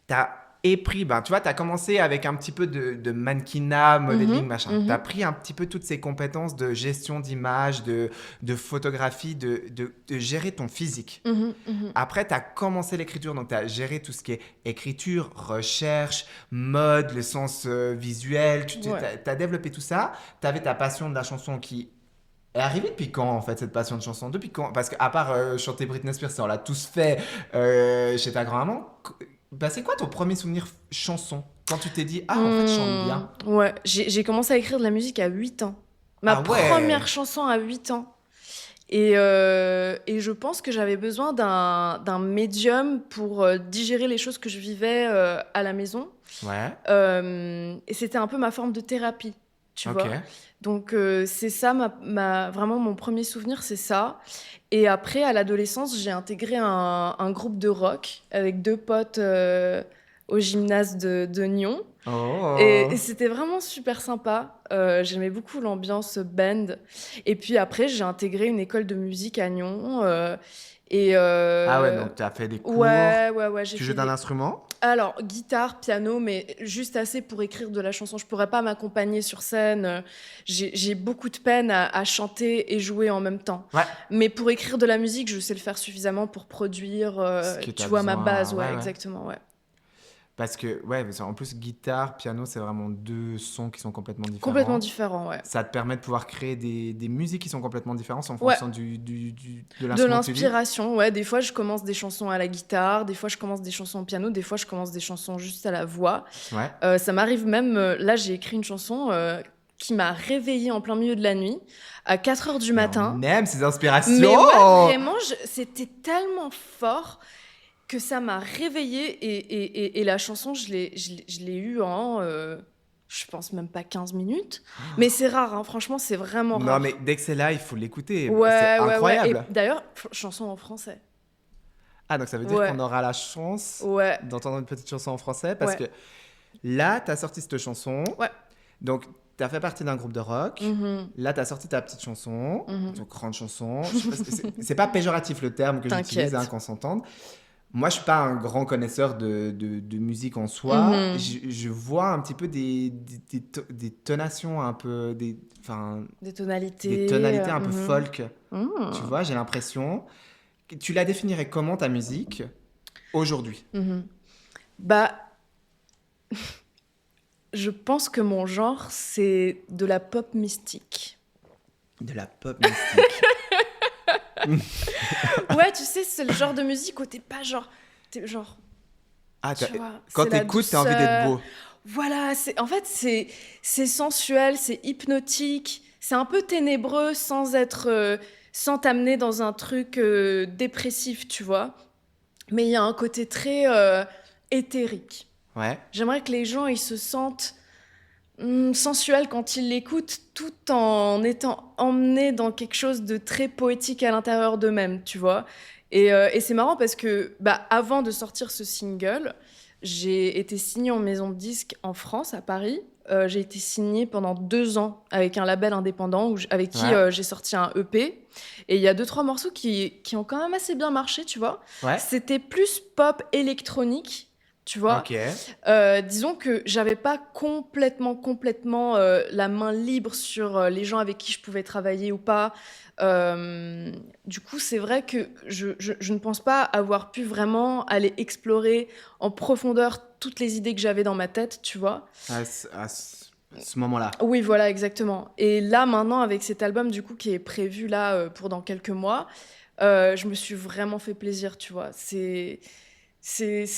T'as épris, tu vois, t'as commencé avec un petit peu de mannequinat, modeling, Mhm. machin. T'as Mhm. pris un petit peu toutes ces compétences de gestion d'image, de photographie, de gérer ton physique. Mhm. Mhm. Après, t'as commencé l'écriture, donc t'as géré tout ce qui est écriture, recherche, mode, le sens visuel. Ouais. T'as développé tout ça. T'avais ta passion de la chanson qui est arrivée depuis quand, en fait, cette passion de chanson? Depuis quand? Parce qu'à part chanter Britney Spears, ça, on l'a tous fait chez ta grand-maman. C'est quoi ton premier souvenir chanson? Quand tu t'es dit, ah, en fait, je chante bien. Ouais, j'ai commencé à écrire de la musique à 8 ans. Ma Ah première ouais! chanson à 8 ans. Et je pense que j'avais besoin d'un médium pour digérer les choses que je vivais à la maison. Ouais, Et c'était un peu ma forme de thérapie, tu ok. vois. Donc c'est ça, vraiment mon premier souvenir, c'est ça. Et après, à l'adolescence, j'ai intégré un groupe de rock avec 2 potes au gymnase de Nyon. Et Oh! c'était vraiment super sympa. J'aimais beaucoup l'ambiance band. Et puis après, j'ai intégré une école de musique à Nyon. Et Ah ouais, donc tu as fait des cours. ouais, j'ai Tu fait joues d'un des... instrument? Alors, guitare, piano, mais juste assez pour écrire de la chanson. Je pourrais pas m'accompagner sur scène. J'ai beaucoup de peine à chanter et jouer en même temps. Ouais. Mais pour écrire de la musique, je sais le faire suffisamment pour produire, Ce que tu tu as vois, ma base. besoin. Ouais, Ouais, ouais. exactement, ouais. Parce que, ouais, en plus, guitare, piano, c'est vraiment deux sons qui sont complètement Complètement différents. différent, ouais. Ça te permet de pouvoir créer des musiques qui sont complètement différentes en Ouais, fonction de de l'instrument que tu utilises. l'inspiration, ouais. Des fois, je commence des chansons à la guitare, des fois, je commence des chansons au piano, des fois, je commence des chansons juste à la voix. Ouais. Ça m'arrive même, là, j'ai écrit une chanson qui m'a réveillée en plein milieu de la nuit, à 4 heures du Mais matin. on aime ces Mais ouais, inspirations! vraiment, c'était tellement fort. que ça m'a réveillée et la chanson, je l'ai eue en, je pense même pas 15 minutes. Mais c'est rare, hein, franchement, c'est vraiment Non, rare. mais dès que c'est là, il faut l'écouter. C'est Ouais. incroyable. Et d'ailleurs, chanson en français. Ah, donc ça veut dire Ouais. qu'on aura la chance Ouais. d'entendre une petite chanson en français parce Ouais. que là, tu as sorti cette chanson. Ouais. Donc, tu as fait partie d'un groupe de rock. Mhm. Là, tu as sorti ta petite chanson, Mhm. donc grande chanson. Je sais pas, c'est pas péjoratif le terme que j'utilise, T'inquiète. qu'on s'entende. Moi, je suis pas un grand connaisseur de musique en soi. Mhm. Je vois un petit peu des tonations un peu, Des tonalités. des tonalités un peu Mhm. folk. Mhm. Tu vois, j'ai l'impression. Tu la définirais comment ta musique aujourd'hui? Mhm. Bah, je pense que mon genre, c'est de la pop mystique. De la pop mystique. Ouais, tu sais, c'est le genre de musique où t'es pas genre... T'es genre... Ah, Tu vois, quand c'est la t'écoutes, t'as envie d'être douceur. beau. Voilà, en fait, c'est sensuel, c'est hypnotique, c'est un peu ténébreux sans être... sans t'amener dans un truc dépressif, tu vois. Mais il y a un côté très éthérique. Ouais. J'aimerais que les gens, ils se sentent sensuels quand ils l'écoutent, tout en étant emmenés dans quelque chose de très poétique à l'intérieur d'eux-mêmes, tu vois. Et c'est marrant parce que, avant de sortir ce single, j'ai été signée en maison de disque en France, à Paris. J'ai été signée pendant 2 ans avec un label indépendant avec qui Ouais. j'ai sorti un EP. Et il y a 2-3 morceaux qui ont quand même assez bien marché, tu vois. Ouais. C'était plus pop électronique, tu vois. Ok. Disons que j'avais pas complètement la main libre sur les gens avec qui je pouvais travailler ou pas. Du coup, c'est vrai que je ne pense pas avoir pu vraiment aller explorer en profondeur toutes les idées que j'avais dans ma tête, tu vois. À ce moment-là. Oui, voilà, exactement. Et là, maintenant, avec cet album, du coup, qui est prévu là pour dans quelques mois, je me suis vraiment fait plaisir, tu vois. C'est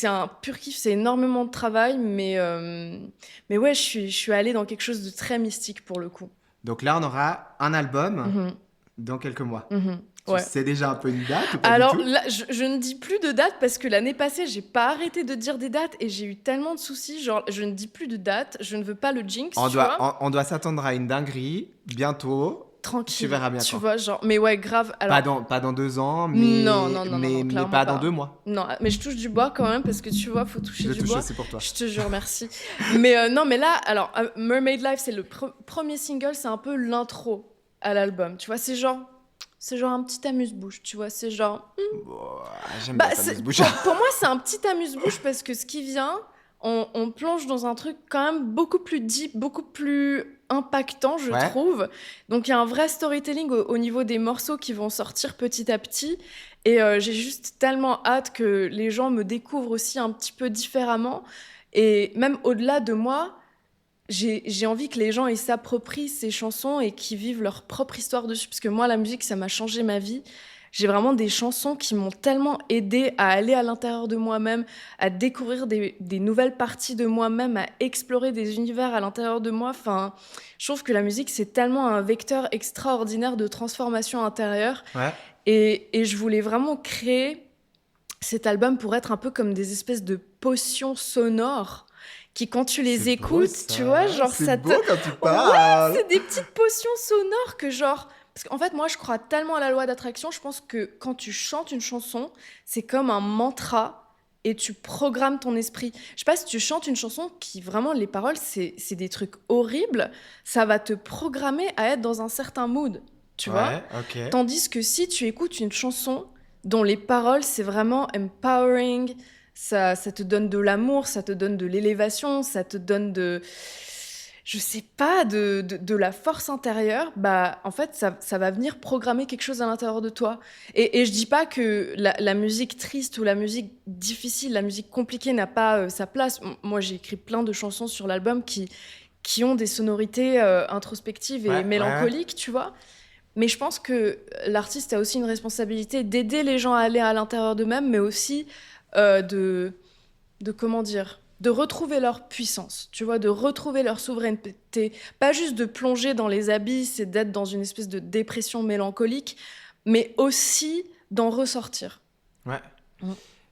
un pur kiff, c'est énormément de travail, mais ouais, je suis allée dans quelque chose de très mystique pour le coup. Donc là, on aura un album Mhm, dans quelques mois. mhm, Tu ouais. sais déjà un peu une date ou pas Alors du tout? là, je ne dis plus de date parce que l'année passée, j'ai pas arrêté de dire des dates et j'ai eu tellement de soucis. Genre, je ne dis plus de date, je ne veux pas le jinx, tu vois. On doit s'attendre à une dinguerie bientôt. Tranquille, Tu verras bien tu quand. vois, genre, mais ouais, grave. Alors, Pas dans 2 ans, mais, non, mais clairement pas dans 2 mois. Non, mais je touche du bois quand même parce que tu vois, faut toucher Je du touche bois. aussi pour toi. Je te jure, merci. Mais non, mais là, alors, Mermaid Life, c'est le premier single, c'est un peu l'intro à l'album. Tu vois, c'est genre un petit amuse-bouche, tu vois, c'est genre. Bon, j'aime bien ça, C'est- bouche. pour moi, c'est un petit amuse-bouche parce que ce qui vient, on plonge dans un truc quand même beaucoup plus deep, beaucoup plus impactant, je Ouais. trouve. Donc, il y a un vrai storytelling au niveau des morceaux qui vont sortir petit à petit. Et j'ai juste tellement hâte que les gens me découvrent aussi un petit peu différemment. Et même au-delà de moi, j'ai envie que les gens ils s'approprient ces chansons et qu'ils vivent leur propre histoire dessus. Parce que moi, la musique, ça m'a changé ma vie. J'ai vraiment des chansons qui m'ont tellement aidée à aller à l'intérieur de moi-même, à découvrir des nouvelles parties de moi-même, à explorer des univers à l'intérieur de moi. Enfin, je trouve que la musique, c'est tellement un vecteur extraordinaire de transformation intérieure. Ouais. Et je voulais vraiment créer cet album pour être un peu comme des espèces de potions sonores qui, quand tu les C'est beau, écoutes, ça. tu vois, genre C'est ça beau te... quand tu parles. C'est des petites potions sonores que genre... Parce qu'en fait, moi, je crois tellement à la loi d'attraction, je pense que quand tu chantes une chanson, c'est comme un mantra et tu programmes ton esprit. Je sais pas si tu chantes une chanson qui, vraiment, les paroles, c'est des trucs horribles, ça va te programmer à être dans un certain mood, tu vois. Ouais, ok. Tandis que si tu écoutes une chanson dont les paroles, c'est vraiment empowering, ça te donne de l'amour, ça te donne de l'élévation, ça te donne je sais pas, de la force intérieure, en fait, ça va venir programmer quelque chose à l'intérieur de toi. Et je dis pas que la musique triste ou la musique difficile, la musique compliquée n'a pas sa place. Moi, j'ai écrit plein de chansons sur l'album qui ont des sonorités introspectives et Ouais, mélancoliques, tu vois. Mais je pense que l'artiste a aussi une responsabilité d'aider les gens à aller à l'intérieur d'eux-mêmes, mais aussi de comment dire, de retrouver leur puissance, tu vois, de retrouver leur souveraineté. Pas juste de plonger dans les abysses et d'être dans une espèce de dépression mélancolique, mais aussi d'en ressortir. Ouais. Mm.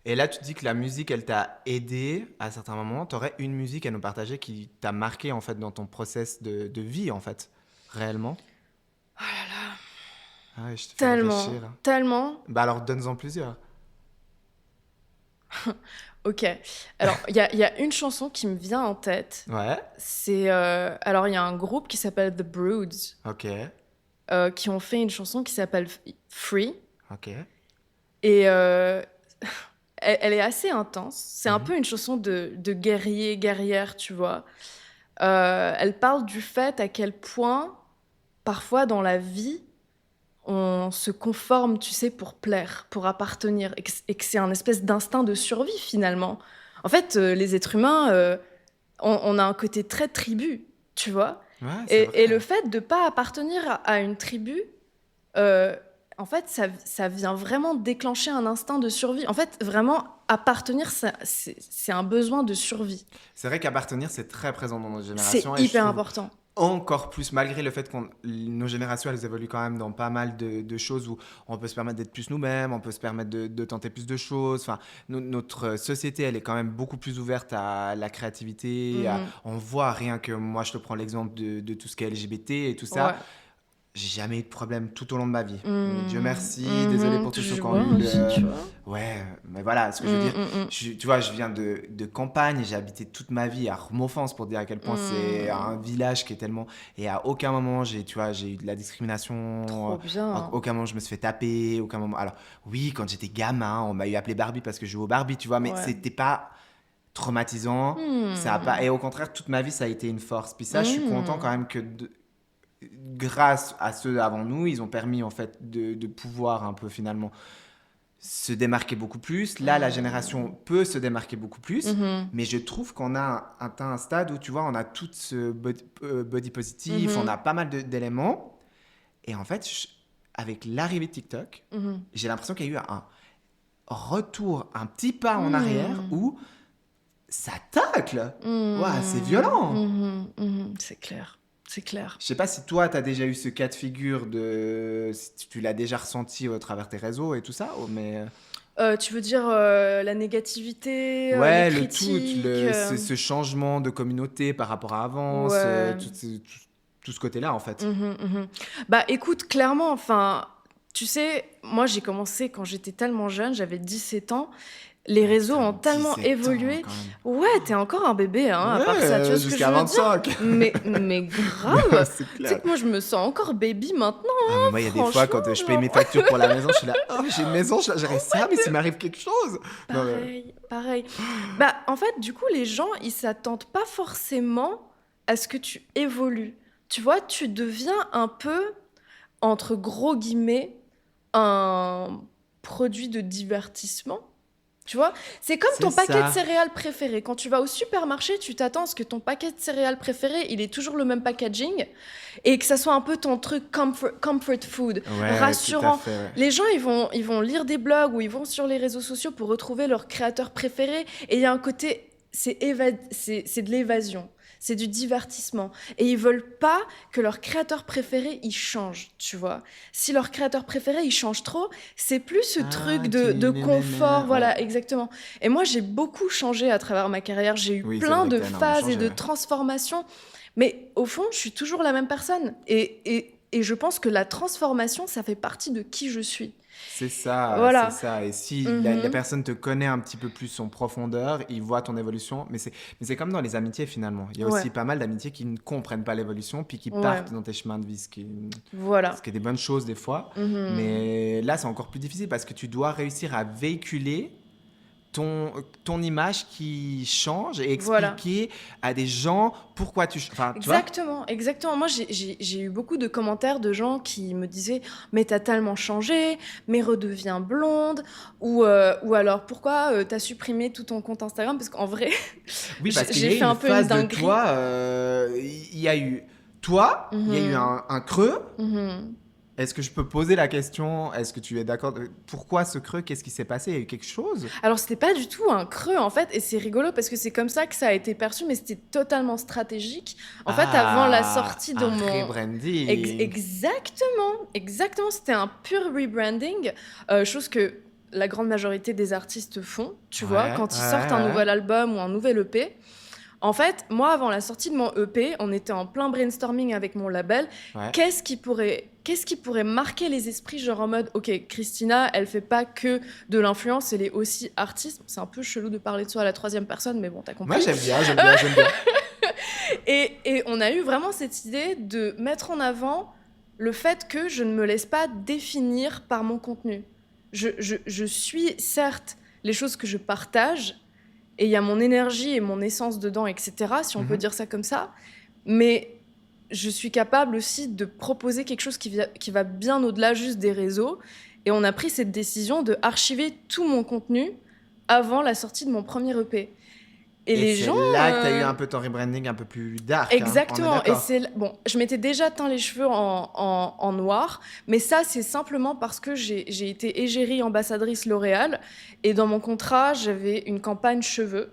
Et là, tu te dis que la musique, elle t'a aidé à certains moments. Tu aurais une musique à nous partager qui t'a marqué, en fait, dans ton process de vie, en fait, réellement? Oh là là, Ah ouais, je te fais tellement, réfléchir. tellement. Bah alors, donne-en plusieurs. Ok. Alors, il y a une chanson qui me vient en tête. Ouais, Alors, il y a un groupe qui s'appelle The Broods, ok, qui ont fait une chanson qui s'appelle Free. ok. Et elle est assez intense. C'est un Mhm. peu une chanson de guerrier, guerrière, tu vois. Elle parle du fait à quel point, parfois dans la vie, on se conforme, tu sais, pour plaire, pour appartenir, et que c'est un espèce d'instinct de survie finalement. En fait, les êtres humains, on a un côté très tribu, tu vois. Ouais, c'est Et le vrai. fait de pas appartenir à une tribu, euh, en fait, ça vient vraiment déclencher un instinct de survie. En fait, vraiment, appartenir, c'est un besoin de survie. C'est vrai qu'appartenir, c'est très présent dans notre C'est génération et je hyper trouve important. encore plus, malgré le fait que nos générations, elles évoluent quand même dans pas mal de choses où on peut se permettre d'être plus nous-mêmes, on peut se permettre de tenter plus de choses. Enfin, notre société, elle est quand même beaucoup plus ouverte à la créativité. Mhm. On voit rien que moi, je te prends l'exemple de tout ce qui est LGBT et tout ça. Ouais. J'ai jamais eu de problème tout au long de ma vie. Dieu Mhm. merci, désolé Mhm. pour tous ceux Je qui ont vois eu aussi, le... tu vois. Ouais, mais voilà, ce que je veux Mhm, dire, mhm, tu vois, je viens de campagne, j'ai habité toute ma vie à Remoffens pour dire à quel point c'est un mhm. village qui est tellement... Et à aucun moment, tu vois, j'ai eu de la discrimination, Trop à bien. aucun moment je me suis fait taper, aucun moment... Alors oui, quand j'étais gamin, on m'a eu appelé Barbie parce que je jouais au Barbie, tu vois, mais Ouais. c'était pas traumatisant, ça a pas... Hmm. Et au contraire, toute ma vie, ça a été une force. Puis ça, je suis content quand Hmm. même que grâce à ceux avant nous, ils ont permis en fait de pouvoir un peu finalement se démarquer beaucoup plus. Là, la génération Hmm. peut se démarquer beaucoup plus, Mhm. mais je trouve qu'on a atteint un stade où tu vois, on a tout ce body positif, on Mhm. a pas mal d'éléments. Et en fait, avec l'arrivée de TikTok, Mhm. j'ai l'impression qu'il y a eu un retour, un petit pas en arrière Hmm. où ça tacle. Ouah, c'est Hmm. violent. Mhm. Mhm. C'est clair. C'est clair. Je sais pas si toi, tu as déjà eu ce cas de figure de... Si tu l'as déjà ressenti au travers tes réseaux et tout ça, mais... Tu veux dire la négativité, les Ouais, le tout, critiques ce changement de communauté par rapport à avant, Ouais. tout ce côté-là, en fait. Mhm, mhm. Bah écoute, clairement, enfin, tu sais, moi j'ai commencé quand j'étais tellement jeune, j'avais 17 ans. Les Ah, réseaux putain, ont tellement 17 ans, évolué. quand même. Ouais, t'es encore un bébé, hein, à Ouais, part ça, tu vois ce que je jusqu'à veux dire? 25. Mais grave! C'est Tu sais clair. que moi je me sens encore baby maintenant, Ah, mais moi, il y a des fois, franchement, quand je paye mes genre. factures pour la maison, je suis là, oh, j'ai une maison, j'aurais ça, mais s'il m'arrive quelque chose. Non, mais... Pareil, pareil. Bah en fait, du coup, les gens, ils s'attendent pas forcément à ce que tu évolues. Tu vois, tu deviens un peu, entre gros guillemets, un produit de divertissement. Tu vois, c'est comme C'est ton paquet de ça. céréales préféré. Quand tu vas au supermarché, tu t'attends à ce que ton paquet de céréales préféré, il ait toujours le même packaging et que ça soit un peu ton truc comfort food, Ouais, tout à rassurant. fait, ouais. Les gens, ils vont lire des blogs ou ils vont sur les réseaux sociaux pour retrouver leur créateur préféré et il y a un côté, c'est de l'évasion. C'est du divertissement. Et ils veulent pas que leur créateur préféré, il change, tu vois. Si leur créateur préféré, il change trop, c'est plus ce truc Ah, de confort, ouais. voilà, exactement. Et moi, j'ai beaucoup changé à travers ma carrière. J'ai eu Oui, c'est plein vrai que de t'as énormément phases et changé, de ouais. transformations. Mais au fond, je suis toujours la même personne. Et je pense que la transformation, ça fait partie de qui je suis. C'est ça, c'est Voilà. ça. Et si la Mhm. personne te connaît un petit peu plus en profondeur, il voit ton évolution. Mais c'est comme dans les amitiés finalement. Il y a Ouais. aussi pas mal d'amitiés qui ne comprennent pas l'évolution, puis qui Ouais. partent dans tes chemins de vie, ce Voilà. qui est des bonnes choses des fois. Mhm. Mais là, c'est encore plus difficile parce que tu dois réussir à véhiculer ton image qui change et Voilà. expliquer à des gens pourquoi enfin, tu vois? Exactement, exactement. Moi, j'ai eu beaucoup de commentaires de gens qui me disaient mais t'as tellement changé, mais redeviens blonde, ou alors pourquoi t'as supprimé tout ton compte Instagram? Parce qu'en vrai, Oui, parce qu'il y j'ai a eu fait une un peu une phase de dinguerie. toi, il y a eu toi, il y a eu Mhm, un creux. mhm. Est-ce que je peux poser la question? Est-ce que tu es d'accord? Pourquoi ce creux? Qu'est-ce qui s'est passé? Il y a eu quelque chose? Alors, c'était pas du tout un creux, en fait, et c'est rigolo parce que c'est comme ça que ça a été perçu, mais c'était totalement stratégique. En fait, avant la Ah, sortie de un mon... rebranding. Exactement, exactement, c'était un pur rebranding, chose que la grande majorité des artistes font, tu vois, quand ils sortent un nouvel album ou un nouvel EP. En fait, moi, avant la sortie de mon EP, on était en plein brainstorming avec mon label. Qu'est-ce qui pourrait marquer les esprits, genre en mode, ok, Christina, elle fait pas que de l'influence, elle est aussi artiste. C'est un peu chelou de parler de soi à la troisième personne, mais bon, t'as compris. Moi, j'aime bien. Et on a eu vraiment cette idée de mettre en avant le fait que je ne me laisse pas définir par mon contenu. Je suis, certes, les choses que je partage, et il y a mon énergie et mon essence dedans, etc., si on peut dire ça comme ça. Mais je suis capable aussi de proposer quelque chose qui va bien au-delà juste des réseaux. Et on a pris cette décision de archiver tout mon contenu avant la sortie de mon premier EP. Et les gens, c'est là que tu as eu un peu ton rebranding un peu plus dark. Exactement. Et bon, je m'étais déjà teint les cheveux en noir, mais ça, c'est simplement parce que j'ai été égérie ambassadrice L'Oréal. Et dans mon contrat, j'avais une campagne cheveux.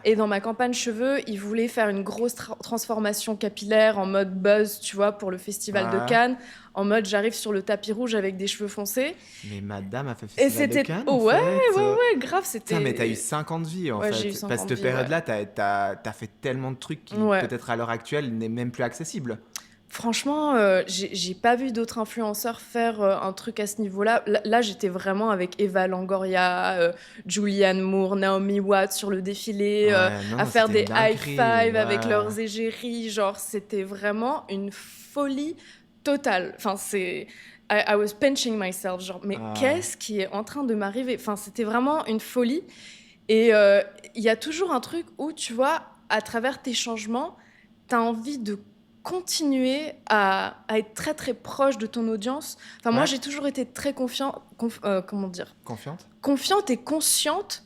Et dans ma campagne cheveux, ils voulaient faire une grosse transformation capillaire en mode buzz, tu vois, pour le festival de Cannes. En mode, j'arrive sur le tapis rouge avec des cheveux foncés. Mais madame a fait festival de Cannes, ouais, grave, c'était... Putain, mais t'as eu 5 ans de vie, en fait. J'ai eu 5 Parce ans que de cette vie, période-là, t'as fait tellement de trucs qui, peut-être à l'heure actuelle, n'est même plus accessible. Franchement, j'ai pas vu d'autres influenceurs faire un truc à ce niveau-là. Là, j'étais vraiment avec Eva Longoria, Julianne Moore, Naomi Watts sur le défilé, à faire des high five avec leurs égéries. Genre, c'était vraiment une folie totale. Enfin, I was pinching myself. Genre, mais qu'est-ce qui est en train de m'arriver? Enfin, c'était vraiment une folie. Et il y a toujours un truc où, tu vois, à travers tes changements, t'as envie de continuer à être très très proche de ton audience. Enfin, moi, j'ai toujours été très confiante et consciente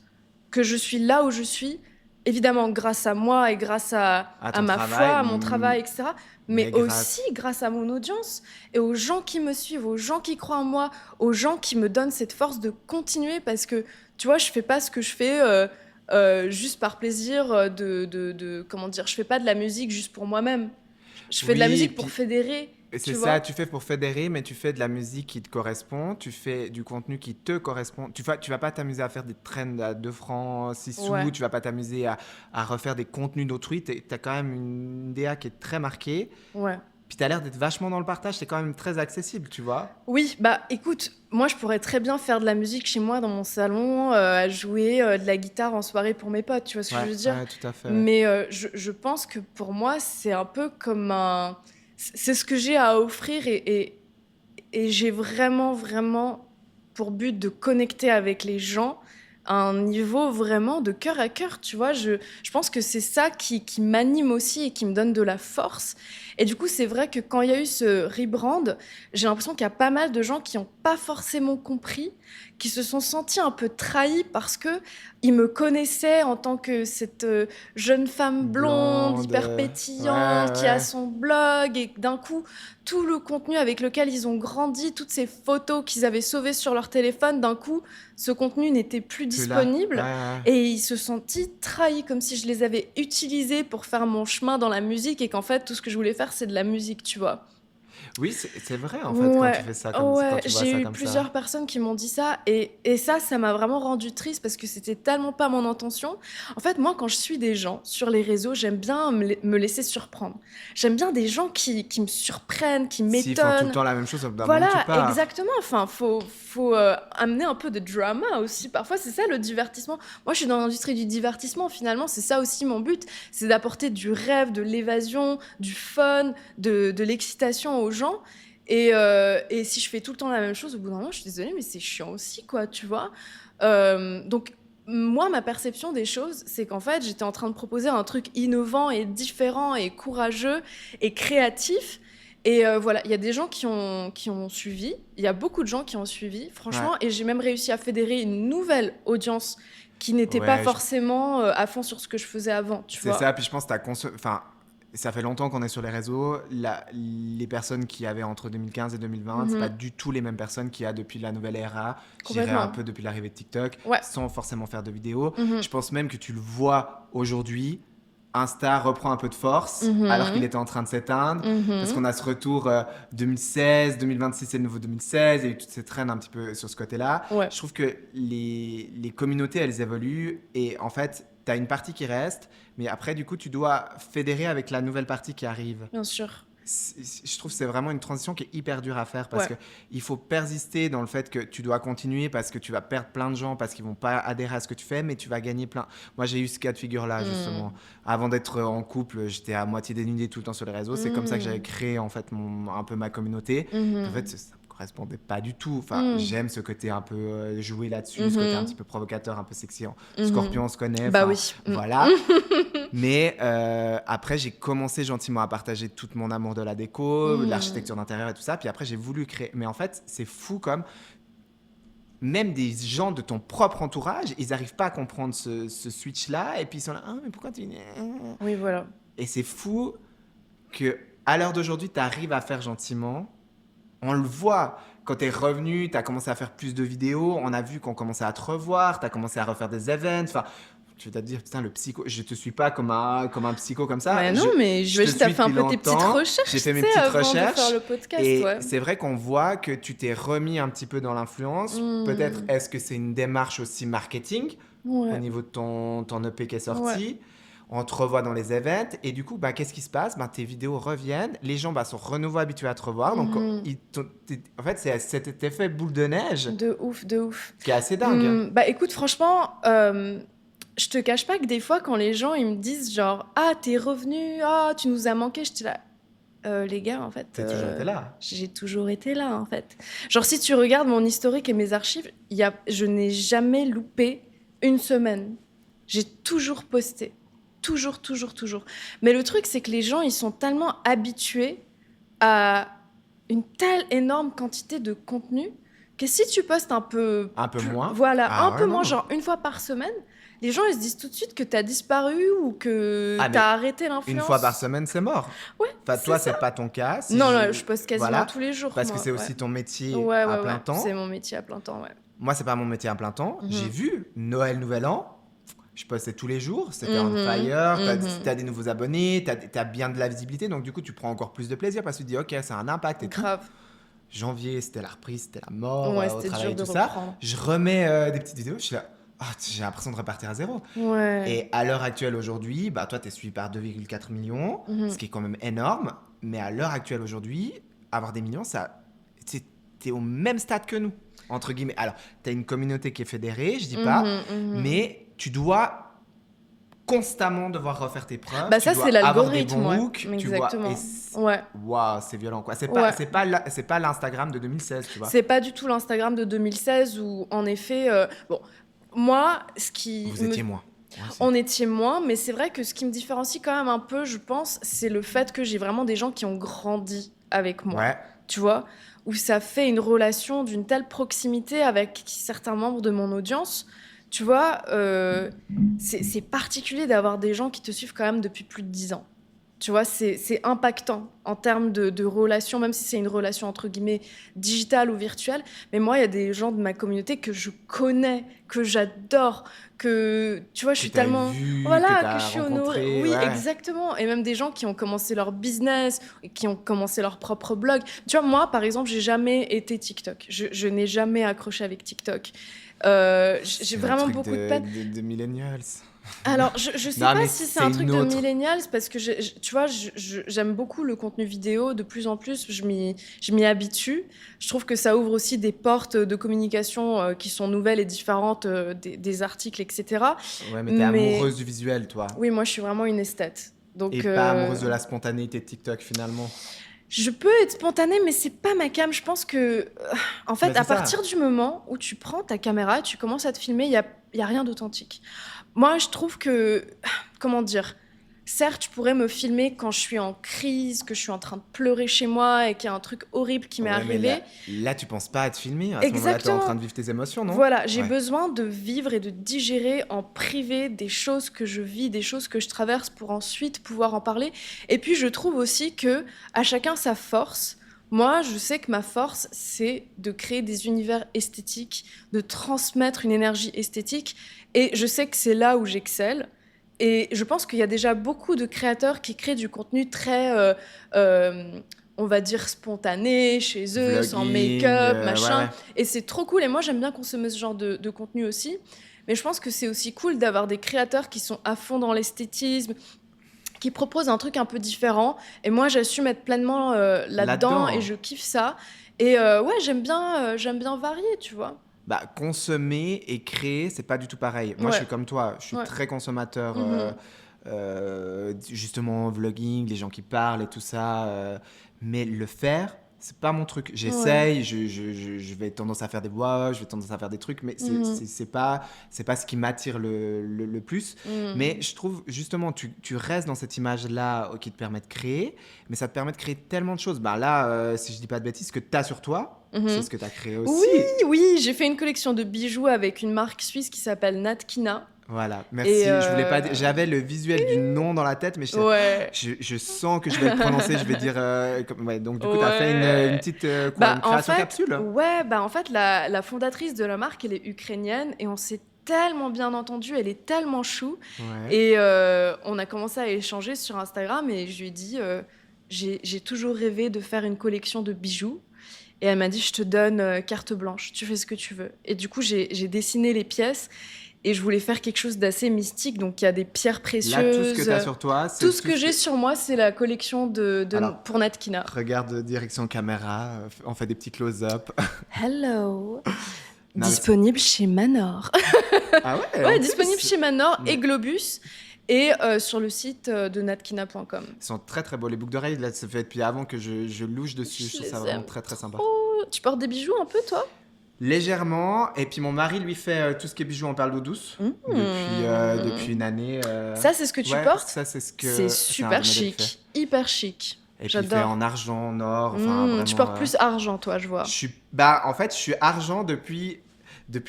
que je suis là où je suis, évidemment grâce à moi et grâce à ma foi, à mon travail, etc. Mais aussi grâce à mon audience et aux gens qui me suivent, aux gens qui croient en moi, aux gens qui me donnent cette force de continuer, parce que, tu vois, je fais pas ce que je fais juste par plaisir comment dire, je fais pas de la musique juste pour moi-même. Je fais de la musique pour fédérer. C'est ça, tu fais pour fédérer, mais tu fais de la musique qui te correspond, tu fais du contenu qui te correspond. Tu vas pas t'amuser à faire des trends à 2 francs, 6 sous, tu vas pas t'amuser à refaire des contenus d'autrui. T'as quand même une DA qui est très marquée. Puis t'as l'air d'être vachement dans le partage, c'est quand même très accessible, tu vois. Oui, bah écoute, moi je pourrais très bien faire de la musique chez moi dans mon salon, à jouer de la guitare en soirée pour mes potes, tu vois ce que je veux dire? Tout à fait. Mais je pense que pour moi, c'est un peu comme un... C'est ce que j'ai à offrir et j'ai vraiment, vraiment pour but de connecter avec les gens à un niveau vraiment de cœur à cœur, tu vois. Je pense que c'est ça qui m'anime aussi et qui me donne de la force. Et du coup, c'est vrai que quand il y a eu ce rebrand, j'ai l'impression qu'il y a pas mal de gens qui n'ont pas forcément compris, qui se sont sentis un peu trahis parce qu'ils me connaissaient en tant que cette jeune femme blonde hyper pétillante, qui a son blog, et d'un coup, tout le contenu avec lequel ils ont grandi, toutes ces photos qu'ils avaient sauvées sur leur téléphone, d'un coup, ce contenu n'était plus disponible. Et ils se sont sentis trahis, comme si je les avais utilisés pour faire mon chemin dans la musique et qu'en fait, tout ce que je voulais faire, c'est de la musique, tu vois. Oui, c'est vrai, en fait, quand tu fais ça comme ça. J'ai eu plusieurs personnes qui m'ont dit ça, et ça m'a vraiment rendue triste parce que c'était tellement pas mon intention. En fait, moi, quand je suis des gens sur les réseaux, j'aime bien me laisser surprendre. J'aime bien des gens qui me surprennent, qui m'étonnent. S'ils font tout le temps la même chose, voilà, tu pars. Exactement. Enfin, faut amener un peu de drama aussi. Parfois, c'est ça le divertissement. Moi, je suis dans l'industrie du divertissement. Finalement, c'est ça aussi mon but, c'est d'apporter du rêve, de l'évasion, du fun, de l'excitation aux gens. Et si je fais tout le temps la même chose, au bout d'un moment, je suis désolée, mais c'est chiant aussi, quoi, tu vois. Donc, moi, ma perception des choses, c'est qu'en fait, j'étais en train de proposer un truc innovant et différent et courageux et créatif. Et voilà, il y a des gens qui ont suivi. Il y a beaucoup de gens qui ont suivi, franchement. Et j'ai même réussi à fédérer une nouvelle audience qui n'était pas forcément à fond sur ce que je faisais avant, tu vois. C'est ça, puis je pense que ça fait longtemps qu'on est sur les réseaux. Les personnes qui avaient entre 2015 et 2020, c'est pas du tout les mêmes personnes qu'il y a depuis la nouvelle era, je dirais un peu depuis l'arrivée de TikTok, sans forcément faire de vidéos. Je pense même que tu le vois aujourd'hui, Insta reprend un peu de force alors qu'il était en train de s'éteindre. Parce qu'on a ce retour 2016, 2026, c'est le nouveau 2016. Il y a eu toutes ces traînes un petit peu sur ce côté-là. Ouais. Je trouve que les communautés, elles évoluent. Et en fait, tu as une partie qui reste. Mais après, du coup, tu dois fédérer avec la nouvelle partie qui arrive. Bien sûr. Je trouve que c'est vraiment une transition qui est hyper dure à faire parce qu'il faut persister dans le fait que tu dois continuer parce que tu vas perdre plein de gens parce qu'ils vont pas adhérer à ce que tu fais, mais tu vas gagner plein. Moi, j'ai eu ce cas de figure-là, justement. Avant d'être en couple, j'étais à moitié dénudé tout le temps sur les réseaux. C'est comme ça que j'avais créé, en fait, un peu ma communauté. En fait, ça me correspondait pas du tout. Enfin, j'aime ce côté un peu joué là-dessus, ce côté un petit peu provocateur, un peu sexy. Scorpion, on se connaît. Bah oui. Voilà. Mais après, j'ai commencé gentiment à partager tout mon amour de la déco, de l'architecture d'intérieur et tout ça. Puis après, j'ai voulu créer. Mais en fait, c'est fou comme même des gens de ton propre entourage, ils n'arrivent pas à comprendre ce switch-là. Et puis ils sont là, ah, mais pourquoi tu... Oui, voilà. Et c'est fou qu'à l'heure d'aujourd'hui, tu arrives à faire gentiment. On le voit. Quand tu es revenu, tu as commencé à faire plus de vidéos. On a vu qu'on commençait à te revoir. Tu as commencé à refaire des events. Enfin, tu vas te dire, putain, le psycho, je te suis pas comme un psycho comme ça. Ouais, non, mais je t'ai fait un peu tes petites recherches. J'ai fait mes petites recherches. De faire le podcast, et c'est vrai qu'on voit que tu t'es remis un petit peu dans l'influence. Peut-être, est-ce que c'est une démarche aussi marketing au niveau de ton EP qui est sorti? On te revoit dans les events. Et du coup, qu'est-ce qui se passe? Tes vidéos reviennent. Les gens sont renouveau habitués à te revoir. Donc, en fait, c'est cet effet boule de neige. De ouf. Qui est assez dingue. Écoute, franchement... je te cache pas que des fois, quand les gens ils me disent genre « Ah, t'es revenu, ah, tu nous as manqué », j'étais là les gars, en fait... T'as toujours été là. J'ai toujours été là, en fait. Genre, si tu regardes mon historique et mes archives, je n'ai jamais loupé une semaine. J'ai toujours posté. Toujours. Mais le truc, c'est que les gens, ils sont tellement habitués à une telle énorme quantité de contenu que si tu postes un peu moins. Voilà, un peu moins, genre une fois par semaine, les gens, ils se disent tout de suite que t'as disparu ou que t'as arrêté l'influence. Une fois par semaine, c'est mort. Ouais, enfin, toi, c'est pas ton cas. Non, je poste quasiment tous les jours. Parce que c'est aussi ton métier à plein temps. C'est mon métier à plein temps, ouais. Moi, c'est pas mon métier à plein temps. J'ai vu Noël, Nouvel An. Je postais tous les jours. C'était on fire. T'as des nouveaux abonnés. T'as bien de la visibilité. Donc, du coup, tu prends encore plus de plaisir parce que tu te dis, OK, c'est un impact et grave. Tout. Janvier, c'était la reprise, c'était la mort au travail et tout ça. Je remets des petites vidéos. Je suis là. J'ai l'impression de repartir à zéro. Ouais. Et à l'heure actuelle, aujourd'hui, toi, tu es suivi par 2,4 millions, ce qui est quand même énorme. Mais à l'heure actuelle, aujourd'hui, avoir des millions, t'es au même stade que nous, entre guillemets. Alors, tu as une communauté qui est fédérée, je dis pas, mais tu dois constamment devoir refaire tes preuves. Ça, c'est l'algorithme. Avoir des bons looks, exactement. Waouh, c'est violent, quoi. C'est pas l'Instagram de 2016, tu vois. C'est pas du tout l'Instagram de 2016 où, en effet... Moi, Vous étiez moins. On était moins, mais c'est vrai que ce qui me différencie quand même un peu, je pense, c'est le fait que j'ai vraiment des gens qui ont grandi avec moi. Ouais. Tu vois, où ça fait une relation d'une telle proximité avec certains membres de mon audience. Tu vois, c'est particulier d'avoir des gens qui te suivent quand même depuis plus de 10 ans. Tu vois, c'est impactant en termes de relation, même si c'est une relation entre guillemets digitale ou virtuelle. Mais moi, il y a des gens de ma communauté que je connais, que j'adore, que tu vois, je suis tellement que je suis honorée. Oui, exactement. Et même des gens qui ont commencé leur business, qui ont commencé leur propre blog. Tu vois, moi, par exemple, j'ai jamais été TikTok. Je n'ai jamais accroché avec TikTok. J'ai vraiment beaucoup de peine. De millennials. Alors, je sais pas si c'est un truc de millennials, parce que, tu vois, j'aime beaucoup le contenu vidéo. De plus en plus, je m'y habitue. Je trouve que ça ouvre aussi des portes de communication qui sont nouvelles et différentes des articles, etc. Ouais, mais t'es amoureuse du visuel, toi. Oui, moi, je suis vraiment une esthète. Donc, et pas amoureuse de la spontanéité de TikTok, finalement. Je peux être spontanée, mais c'est pas ma cam. Je pense que, en fait, à partir du moment où tu prends ta caméra, tu commences à te filmer, il y a rien d'authentique. Moi, je trouve que, comment dire, certes, je pourrais me filmer quand je suis en crise, que je suis en train de pleurer chez moi et qu'il y a un truc horrible qui m'est arrivé. Là, tu penses pas à te filmer. À ce moment-là, tu es en train de vivre tes émotions, non? Voilà, j'ai besoin de vivre et de digérer en privé des choses que je vis, des choses que je traverse pour ensuite pouvoir en parler. Et puis, je trouve aussi que à chacun sa force. Moi, je sais que ma force, c'est de créer des univers esthétiques, de transmettre une énergie esthétique. Et je sais que c'est là où j'excelle. Et je pense qu'il y a déjà beaucoup de créateurs qui créent du contenu très, on va dire, spontané, chez eux, sans Vlogging, make-up, ouais, machin. ouais. Et c'est trop cool. Et moi, j'aime bien consommer ce genre de contenu aussi. Mais je pense que c'est aussi cool d'avoir des créateurs qui sont à fond dans l'esthétisme, qui proposent un truc un peu différent. Et moi, j'assume être pleinement là-dedans et Là-dedans. je kiffe ça. Et ouais, j'aime bien varier, tu vois. Bah, consommer et créer, c'est pas du tout pareil. Moi, je Ouais, suis comme toi, je suis ouais. très consommateur, Mhm. justement, vlogging, les gens qui parlent et tout ça. Mais le faire, c'est pas mon truc. Ouais. J'essaye, je vais tendance à faire des voix, je vais tendance à faire des trucs, mais Mhm. c'est pas ce qui m'attire le plus. Mais Mhm. je trouve, justement, tu restes dans cette image-là qui te permet de créer, mais ça te permet de créer tellement de choses. Bah là, si je dis pas de bêtises, ce que tu as sur toi, c'est Mhm. ce que tu as créé Oui, aussi. oui, j'ai fait une collection de bijoux avec une marque suisse qui s'appelle Natkina. Voilà, Et merci. Je voulais pas. J'avais le visuel du nom dans la tête, mais ouais, je sens que je vais le prononcer. Je vais dire. Ouais, donc du coup, tu as fait une ouais. petite quoi, une création capsule. Bah en fait, la fondatrice de la marque, elle est ukrainienne et on s'est tellement bien entendu, elle est tellement chou. Ouais. Et on a commencé à échanger sur Instagram et je lui ai dit, j'ai toujours rêvé de faire une collection de bijoux. Et elle m'a dit, je te donne carte blanche, tu fais ce que tu veux. Et du coup, j'ai dessiné les pièces et je voulais faire quelque chose d'assez mystique. Donc, il y a des pierres Là, tout ce que précieuses. tu as sur toi, Tout c'est ce tout que ce que. j'ai sur moi, c'est la collection Alors, pour Natkina. regarde direction caméra. On fait des petits close-up. Hello, Non, mais disponible chez Manor. ah ouais, en Ouais, disponible plus. chez Manor et Ouais. Globus et sur le site de natkina.com. Ils sont très très beaux. Les boucles d'oreilles, là, ça fait depuis avant que je louche dessus. Je Je trouve ça les vraiment aime très très sympa. trop. Tu portes des bijoux un peu, toi? Légèrement. Et puis mon mari, lui, fait tout ce qui est bijoux en perles d'eau douce depuis une année. Ça, c'est ce que tu Ouais, portes? ça, C'est c'est un super des modèles qu'il fait. chic, hyper chic. Et puis il fait J'adore. en argent, en or, enfin Tu vraiment. portes plus argent, toi, je Je vois. suis, bah, en fait, je suis argent depuis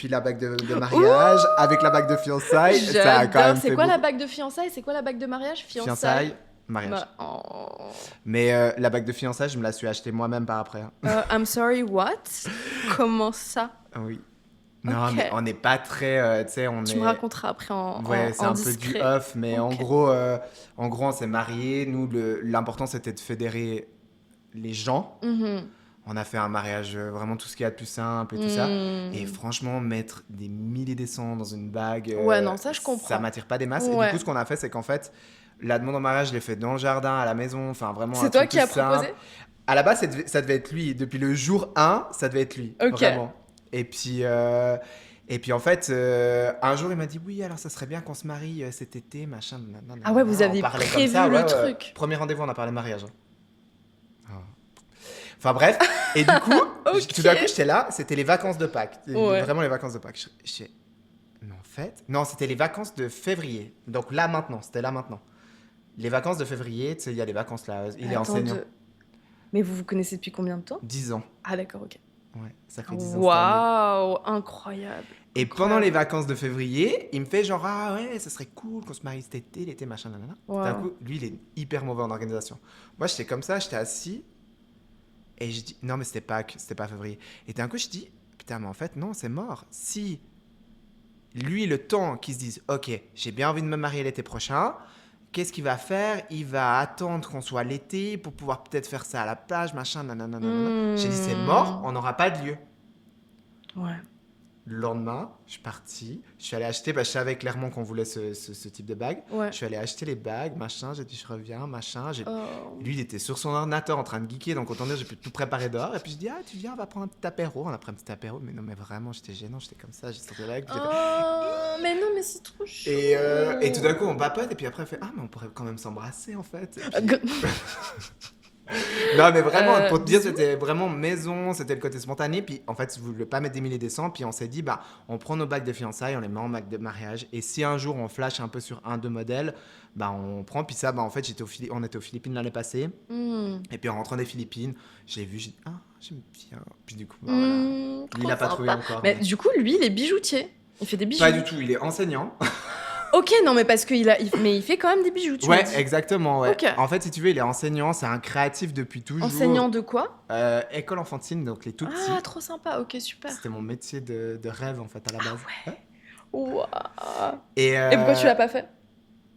la bague de Ouh, mariage, avec la bague de fiançailles. Ça a quand j'adore. même C'est fait quoi la beaucoup. bague de fiançailles? C'est quoi la bague de mariage? Fiançailles. Fiançailles, mariage. Oh. Mais la bague de fiançailles, je me la suis achetée moi-même par après, hein. I'm sorry, what? Comment ça? Oui. Non, Ok. mais on n'est pas très, tu sais, on Tu me est. raconteras après Ouais, c'est en un peu du discret. off, mais Ok. en gros, on s'est mariés. Nous, l'important, c'était de fédérer les gens. Mhm. On a fait un mariage, vraiment tout ce qu'il y a de plus simple et tout ça. Et Hmm. franchement, mettre des milliers des cents dans une bague, Ouais, non, ça, je ça comprends. m'attire pas des masses. Et du coup, Ouais. ce qu'on a fait, c'est qu'en fait, la demande en mariage, je l'ai fait dans le jardin, à la maison, enfin vraiment un C'est toi truc qui tout as simple. proposé? À la base, ça devait être lui. Depuis le jour 1, ça devait être lui, Ok. vraiment. Et puis, en fait, un jour, il m'a dit oui, alors ça serait bien qu'on se marie cet été, machin, nanana, Ah ouais, vous nanana. On avez parlait comme ça, prévu ouais, le ouais. truc. Premier rendez-vous, on a parlé mariage, hein. Ah. Enfin bref, et du coup, tout d'un coup, Ok. j'étais là, c'était les vacances de Pâques. Ouais. Vraiment les vacances de Pâques. Mais en fait, non, c'était les vacances de février. Donc là maintenant, c'était là maintenant. Les vacances de février, tu sais, il y a les vacances là, il est Attends, enseignant. mais vous vous connaissez depuis combien de temps? 10 ans. Ah d'accord, ok. Ouais, ça fait 10 ans cette année. Waouh, incroyable. Et pendant les Incroyable. vacances de février, il me fait genre, ah ouais, ça serait cool qu'on se marie cet été, l'été, machin, nanana. D'un Waouh. coup, lui, il est hyper mauvais en organisation. Moi, j'étais comme ça, j'étais assis, et je dis, non, mais c'était pas février. Et d'un coup, je dis, putain, mais en fait, non, c'est mort. Si lui, le temps qu'il se dise, ok, j'ai bien envie de me marier l'été prochain, qu'est-ce qu'il va faire? Il va attendre qu'on soit l'été pour pouvoir peut-être faire ça à la plage, machin, nanana, nanana. J'ai dit, c'est mort, on n'aura pas de lieu. Ouais. Le lendemain, je suis parti, je suis allé acheter, je savais clairement qu'on voulait ce type de bague. Ouais. Je suis allé acheter les bagues, machin, j'ai dit je reviens, machin. Oh. Lui, il était sur son ordinateur en train de geeker, donc autant dire, j'ai pu tout préparer dehors. Et puis je dis, ah, tu viens, on va prendre un petit apéro. On a pris un petit apéro, mais non, mais vraiment, j'étais gênant, j'étais comme ça, j'ai sorti la bague. Puis j'ai fait- Oh, mais non, mais c'est trop chou. Et tout d'un coup, on papote, et puis après, on fait, ah, mais on pourrait quand même s'embrasser en fait. Et puis- Non, mais vraiment, pour te dire, bisous. c'était vraiment maison, c'était le côté spontané. Puis en fait, je voulais pas mettre des milliers des cents. Puis on s'est dit, bah, on prend nos bagues de fiançailles, on les met en bague de mariage. Et si un jour on flash un peu sur un, deux modèles, bah, on prend. Puis ça, bah, en fait, on était aux Philippines l'année passée. Hmm. Et puis en rentrant des Philippines, j'ai vu, j'ai dit, ah, j'aime bien. Puis du coup, bah, voilà. Lui, Trop il a pas trouvé sympa. encore. Mais Mais... du coup, lui, il est bijoutier. Il fait des bijoux. Pas du tout, il est enseignant. Ok, non, mais parce mais il fait quand même des bijoux, tu m'as Ouais, dit. exactement, ouais. Ok. En fait, si tu veux, il est enseignant, c'est un créatif depuis toujours. Enseignant de quoi? École enfantine, donc les tout petits. Ah, trop sympa. Ok, super. C'était mon métier de rêve en fait à la base. Ouais. Waouh. Et Et pourquoi tu l'as pas fait?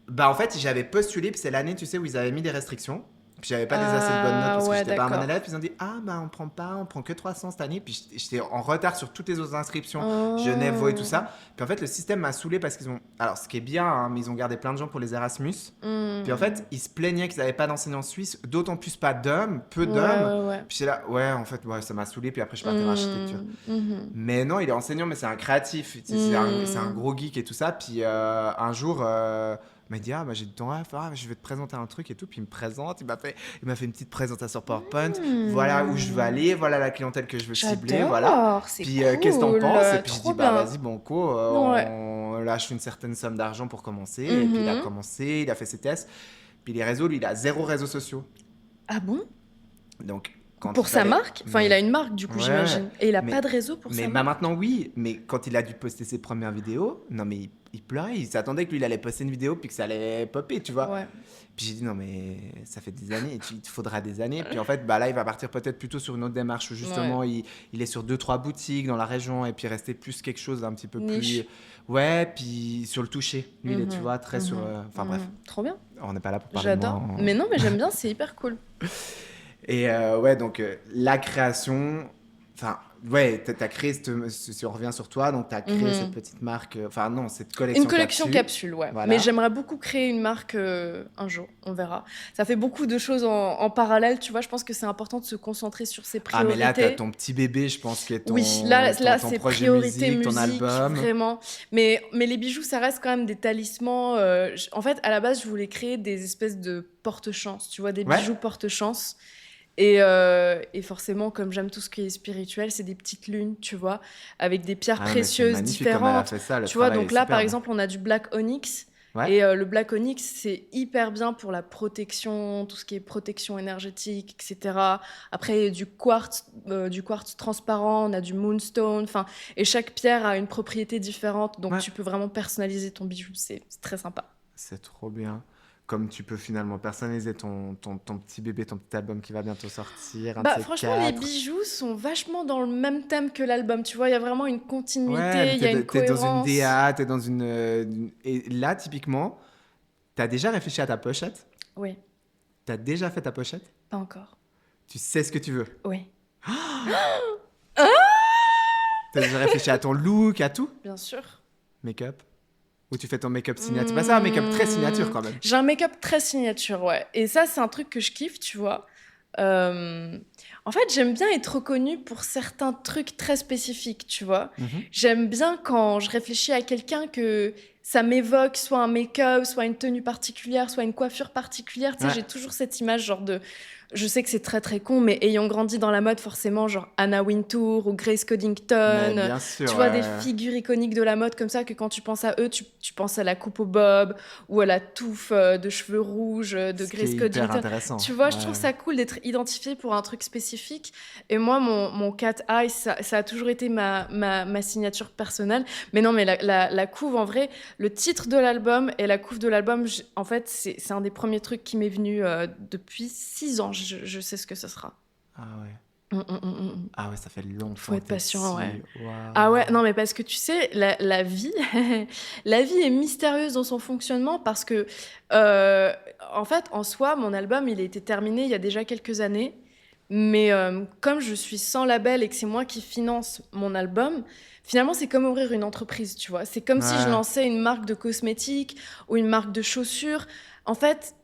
Bah, en fait, j'avais postulé, puis c'est l'année, tu sais, où ils avaient mis des restrictions. Puis j'avais pas des assez de bonnes notes parce que j'étais pas un bon élève. Puis ils ont dit, bah, on prend que 300 cette année. Puis j'étais en retard sur toutes les autres inscriptions, Genève, Vaud et tout ça. Puis en fait, le système m'a saoulé parce qu'ils ont. Alors, ce qui est bien, hein, mais ils ont gardé plein de gens pour les Erasmus. Puis en fait, ils se plaignaient qu'ils n'avaient pas d'enseignants suisses, d'autant plus pas d'hommes, peu d'hommes. Puis j'étais là, en fait, ça m'a saoulé. Puis après, je partais en architecture. Mais non, il est enseignant, mais c'est un créatif. C'est un gros geek et tout ça. Puis un jour. Il m'a dit, j'ai du temps, je vais te présenter un truc et tout. Puis il me présente, il m'a fait une petite présentation PowerPoint. Voilà où je veux aller, voilà la clientèle que je veux cibler. Voilà. Puis cool. Qu'est-ce que t'en penses? Et puis je dis, bien. vas-y, banco, on lâche une certaine somme d'argent pour commencer. Et puis il a commencé, il a fait ses tests. Puis les réseaux, lui, il a 0 réseaux sociaux. Ah bon? Donc, pour sa marque? Enfin, il a une marque, du coup, j'imagine. Et il a pas de réseau pour sa marque? Mais maintenant, oui. Mais quand il a dû poster ses premières vidéos, non, mais il pleurait. Il s'attendait que lui, il allait poster une vidéo puis que ça allait popper, tu vois. Puis j'ai dit, non, mais ça fait des années. Il te faudra des années. Puis en fait, là, il va partir peut-être plutôt sur une autre démarche où justement, il est sur 2-3 boutiques dans la région et puis rester plus quelque chose d'un petit peu niche. Plus... puis sur le toucher. Lui, il est, tu vois, très sur... Enfin, bref. Trop bien. On n'est pas là pour parler J'adore. Mais non, mais j'aime bien, c'est hyper cool. Et donc la création, enfin, t'as créé, si on revient sur toi, donc t'as créé cette petite marque, cette collection. Une collection capsule, Voilà. Mais j'aimerais beaucoup créer une marque un jour, on verra. Ça fait beaucoup de choses en parallèle, tu vois, je pense que c'est important de se concentrer sur ses priorités. Ah, mais là, t'as ton petit bébé, je pense, qui est ton, là, ton c'est projet priorité musique, ton album. Vraiment. Mais les bijoux, ça reste quand même des talismans. En fait, à la base, je voulais créer des espèces de porte-chance, tu vois, des bijoux porte-chance. Et forcément, comme j'aime tout ce qui est spirituel, c'est des petites lunes, tu vois, avec des pierres précieuses différentes. Tu vois, donc là, par exemple, on a du black onyx. Et le black onyx, c'est hyper bien pour la protection, tout ce qui est protection énergétique, etc. Après, du quartz transparent, on a du moonstone. Et chaque pierre a une propriété différente, donc tu peux vraiment personnaliser ton bijou. C'est très sympa. C'est trop bien. Comme tu peux finalement personnaliser ton petit bébé, ton petit album qui va bientôt sortir. Franchement, les bijoux sont vachement dans le même thème que l'album. Tu vois, il y a vraiment une continuité, il y a une cohérence. T'es dans une DA, t'es dans une... Et là, typiquement, t'as déjà réfléchi à ta pochette? Oui. T'as déjà fait ta pochette? Pas encore. Tu sais ce que tu veux? Oui. T'as déjà réfléchi à ton look, à tout? Bien sûr. Make-up? Ou tu fais ton make-up signature? Bah, c'est un make-up très signature quand même. J'ai un make-up très signature, ouais. Et ça, c'est un truc que je kiffe, tu vois. En fait, j'aime bien être reconnue pour certains trucs très spécifiques, tu vois. J'aime bien quand je réfléchis à quelqu'un que ça m'évoque soit un make-up, soit une tenue particulière, soit une coiffure particulière. Tu sais, j'ai toujours cette image genre de... Je sais que c'est très très con, mais ayant grandi dans la mode, forcément, genre Anna Wintour ou Grace Coddington, bien sûr, tu vois, des figures iconiques de la mode comme ça, que quand tu penses à eux, tu penses à la coupe au bob ou à la touffe de cheveux rouges de Grace Coddington. Tu vois, je trouve ça cool d'être identifié pour un truc spécifique. Et moi, mon cat eye, ça a toujours été ma signature personnelle. Mais non, mais la couve, en vrai, le titre de l'album et la couve de l'album, en fait, c'est un des premiers trucs qui m'est venu depuis 6 ans. Je sais ce que ce sera. Ah ouais. Ah ouais, ça fait longtemps. Faut être patient, ouais. Wow. Ah ouais, non mais parce que tu sais, la vie, la vie est mystérieuse dans son fonctionnement parce que, en fait, en soi, mon album, il a été terminé il y a déjà quelques années. Mais comme je suis sans label et que c'est moi qui finance mon album, finalement, c'est comme ouvrir une entreprise, tu vois. C'est comme si je lançais une marque de cosmétiques ou une marque de chaussures. En fait,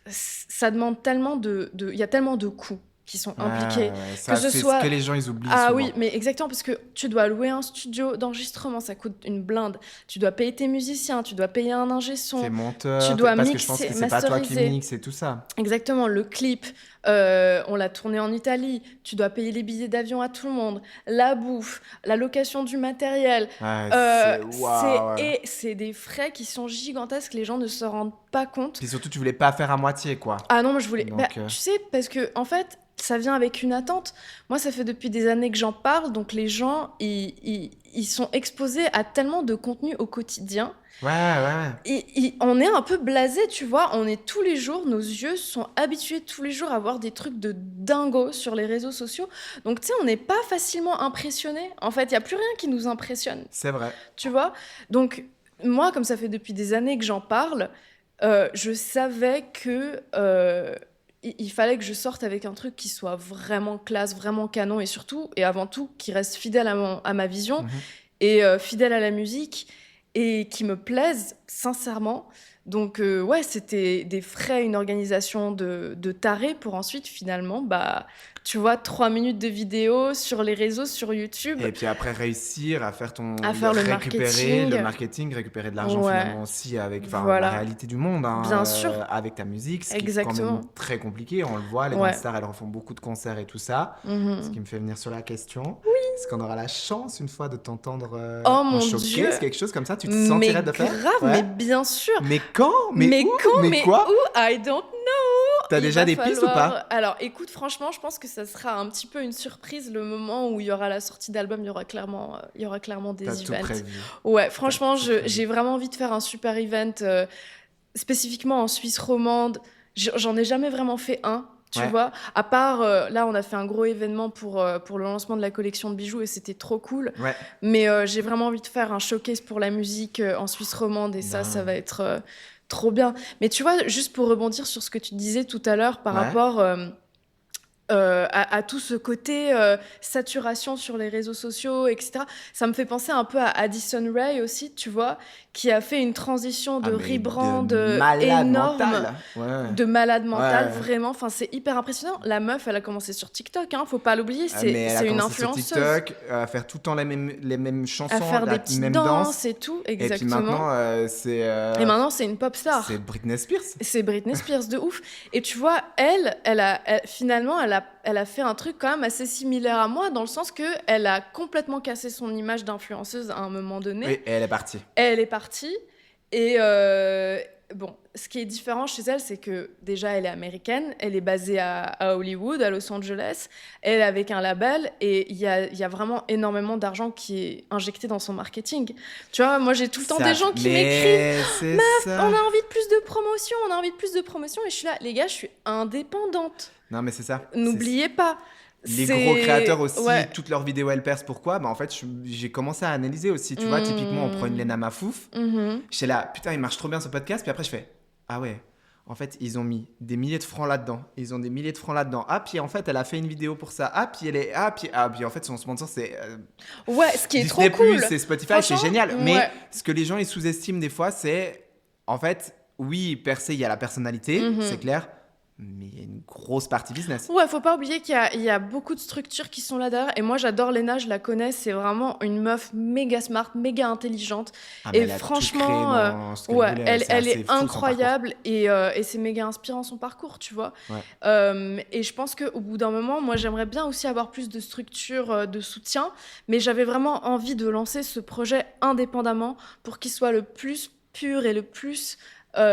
ça demande tellement il y a tellement de coûts qui sont impliqués. Ça, c'est ce que les gens, ils oublient souvent. Ah oui, mais exactement, parce que tu dois louer un studio d'enregistrement, ça coûte une blinde. Tu dois payer tes musiciens, tu dois payer un ingé son. Tes monteurs, tu dois parce mixer, que je pense que c'est masteriser. pas toi qui mixe et tout ça. Exactement, le clip, on l'a tourné en Italie, tu dois payer les billets d'avion à tout le monde, la bouffe, la location du matériel. C'est des frais qui sont gigantesques, les gens ne se rendent pas compte. Et surtout, tu voulais pas faire à moitié, quoi. Ah non, moi je voulais... tu sais, parce que en fait, ça vient avec une attente. Moi, ça fait depuis des années que j'en parle, donc les gens, ils sont exposés à tellement de contenu au quotidien. Et on est un peu blasé, tu vois. On est tous les jours, nos yeux sont habitués tous les jours à voir des trucs de dingo sur les réseaux sociaux. Donc, tu sais, on n'est pas facilement impressionné. En fait, il n'y a plus rien qui nous impressionne. C'est vrai. Tu vois. Donc, moi, comme ça fait depuis des années que j'en parle, je savais que il fallait que je sorte avec un truc qui soit vraiment classe, vraiment canon, et surtout, et avant tout, qui reste fidèle à ma vision, et fidèle à la musique, et qui me plaise, sincèrement. Donc, ouais, c'était des frais, une organisation de taré pour ensuite, finalement, tu vois, 3 minutes de vidéo sur les réseaux, sur YouTube. Et puis après, réussir à faire récupérer le marketing, récupérer de l'argent finalement aussi avec la réalité du monde, hein, bien sûr. avec ta musique, ce qui Exactement. est quand même très compliqué. On le voit, les grandes stars, elles refont beaucoup de concerts et tout ça. Ce qui me fait venir sur la question. Est-ce qu'on aura la chance une fois de t'entendre en showcase, quelque chose comme ça? Tu te sentirais de faire? Grave, mais bien sûr. Mais quand? Mais quoi? I don't know. T'as déjà des pistes ou pas? Alors, écoute, franchement, je pense que ça sera un petit peu une surprise le moment où il y aura la sortie d'album. Il y aura clairement des events. T'as tout prévu. Ouais, franchement, j'ai vraiment envie de faire un super event, spécifiquement en Suisse romande. J'en ai jamais vraiment fait un. Tu vois, à part, là, on a fait un gros événement pour le lancement de la collection de bijoux et c'était trop cool. Ouais. Mais j'ai vraiment envie de faire un showcase pour la musique en Suisse romande et ça va être trop bien. Mais tu vois, juste pour rebondir sur ce que tu disais tout à l'heure par rapport à tout ce côté saturation sur les réseaux sociaux, etc. Ça me fait penser un peu à Addison Rae aussi, tu vois, qui a fait une transition de rebrand énorme, de malade mental, vraiment. Enfin, c'est hyper impressionnant. La meuf, elle a commencé sur TikTok, hein, faut pas l'oublier, c'est une influenceuse. Sur TikTok, à faire tout le temps les mêmes chansons, à faire des petites mêmes danses et tout, exactement. Et puis maintenant, et maintenant, c'est une pop star. C'est Britney Spears. C'est Britney Spears de ouf. Et tu vois, finalement, elle a fait un truc quand même assez similaire à moi, dans le sens qu'elle a complètement cassé son image d'influenceuse à un moment donné. Oui, et elle est partie. Et bon, ce qui est différent chez elle, c'est que déjà, elle est américaine, elle est basée à Hollywood, à Los Angeles, elle est avec un label, et il y a vraiment énormément d'argent qui est injecté dans son marketing. Tu vois, moi, j'ai tout le temps des gens qui m'écrivent « Meuf, on a envie de plus de promotion, et je suis là, les gars, je suis indépendante. Non, mais c'est ça. N'oubliez pas. Les gros créateurs aussi, toutes leurs vidéos elles percent. Pourquoi ? En fait, j'ai commencé à analyser aussi. Tu vois, typiquement, on prend une Lena Mafouf. J'étais là, putain, il marche trop bien ce podcast. Puis après, je fais, ah ouais, en fait, ils ont mis des milliers de francs là-dedans. Ah, puis en fait, elle a fait une vidéo pour ça. Ah, puis puis en fait, son sponsor, c'est. Ce qui est Disney+, trop cool. C'est Spotify, c'est génial. Mais ce que les gens ils sous-estiment des fois, c'est. En fait, oui, percer, il y a la personnalité, c'est clair. Mais il y a une grosse partie business. Ouais, faut pas oublier qu'il y a beaucoup de structures qui sont là derrière. Et moi, j'adore Lena, je la connais. C'est vraiment une meuf méga smart, méga intelligente. Et franchement, elle est incroyable. Et c'est méga inspirant son parcours, tu vois. Et je pense qu'au bout d'un moment, moi, j'aimerais bien aussi avoir plus de structures de soutien. Mais j'avais vraiment envie de lancer ce projet indépendamment pour qu'il soit le plus pur et le plus...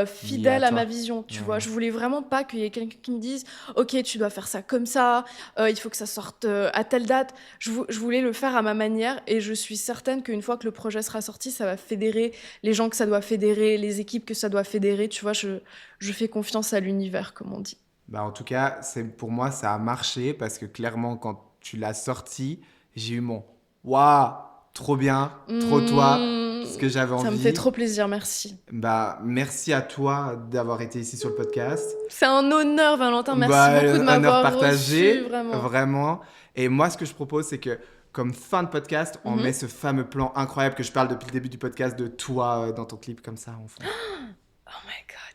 fidèle à ma vision, tu vois. Je voulais vraiment pas qu'il y ait quelqu'un qui me dise ok, tu dois faire ça comme ça, il faut que ça sorte à telle date. Je voulais le faire à ma manière, et je suis certaine qu'une fois que le projet sera sorti, ça va fédérer les gens que ça doit fédérer, les équipes que ça doit fédérer, tu vois. Je fais confiance à l'univers, comme on dit. En tout cas, pour moi, ça a marché, parce que clairement, quand tu l'as sorti, j'ai eu mon waouh, trop bien, trop toi, ce que j'avais envie. Ça me fait trop plaisir, merci. Merci à toi d'avoir été ici sur le podcast. C'est un honneur, Valentin, merci beaucoup de m'avoir partagé, reçu, vraiment. Et moi, ce que je propose, c'est que comme fin de podcast, on met ce fameux plan incroyable que je parle depuis le début du podcast de toi dans ton clip, comme ça, en fond. Oh my God.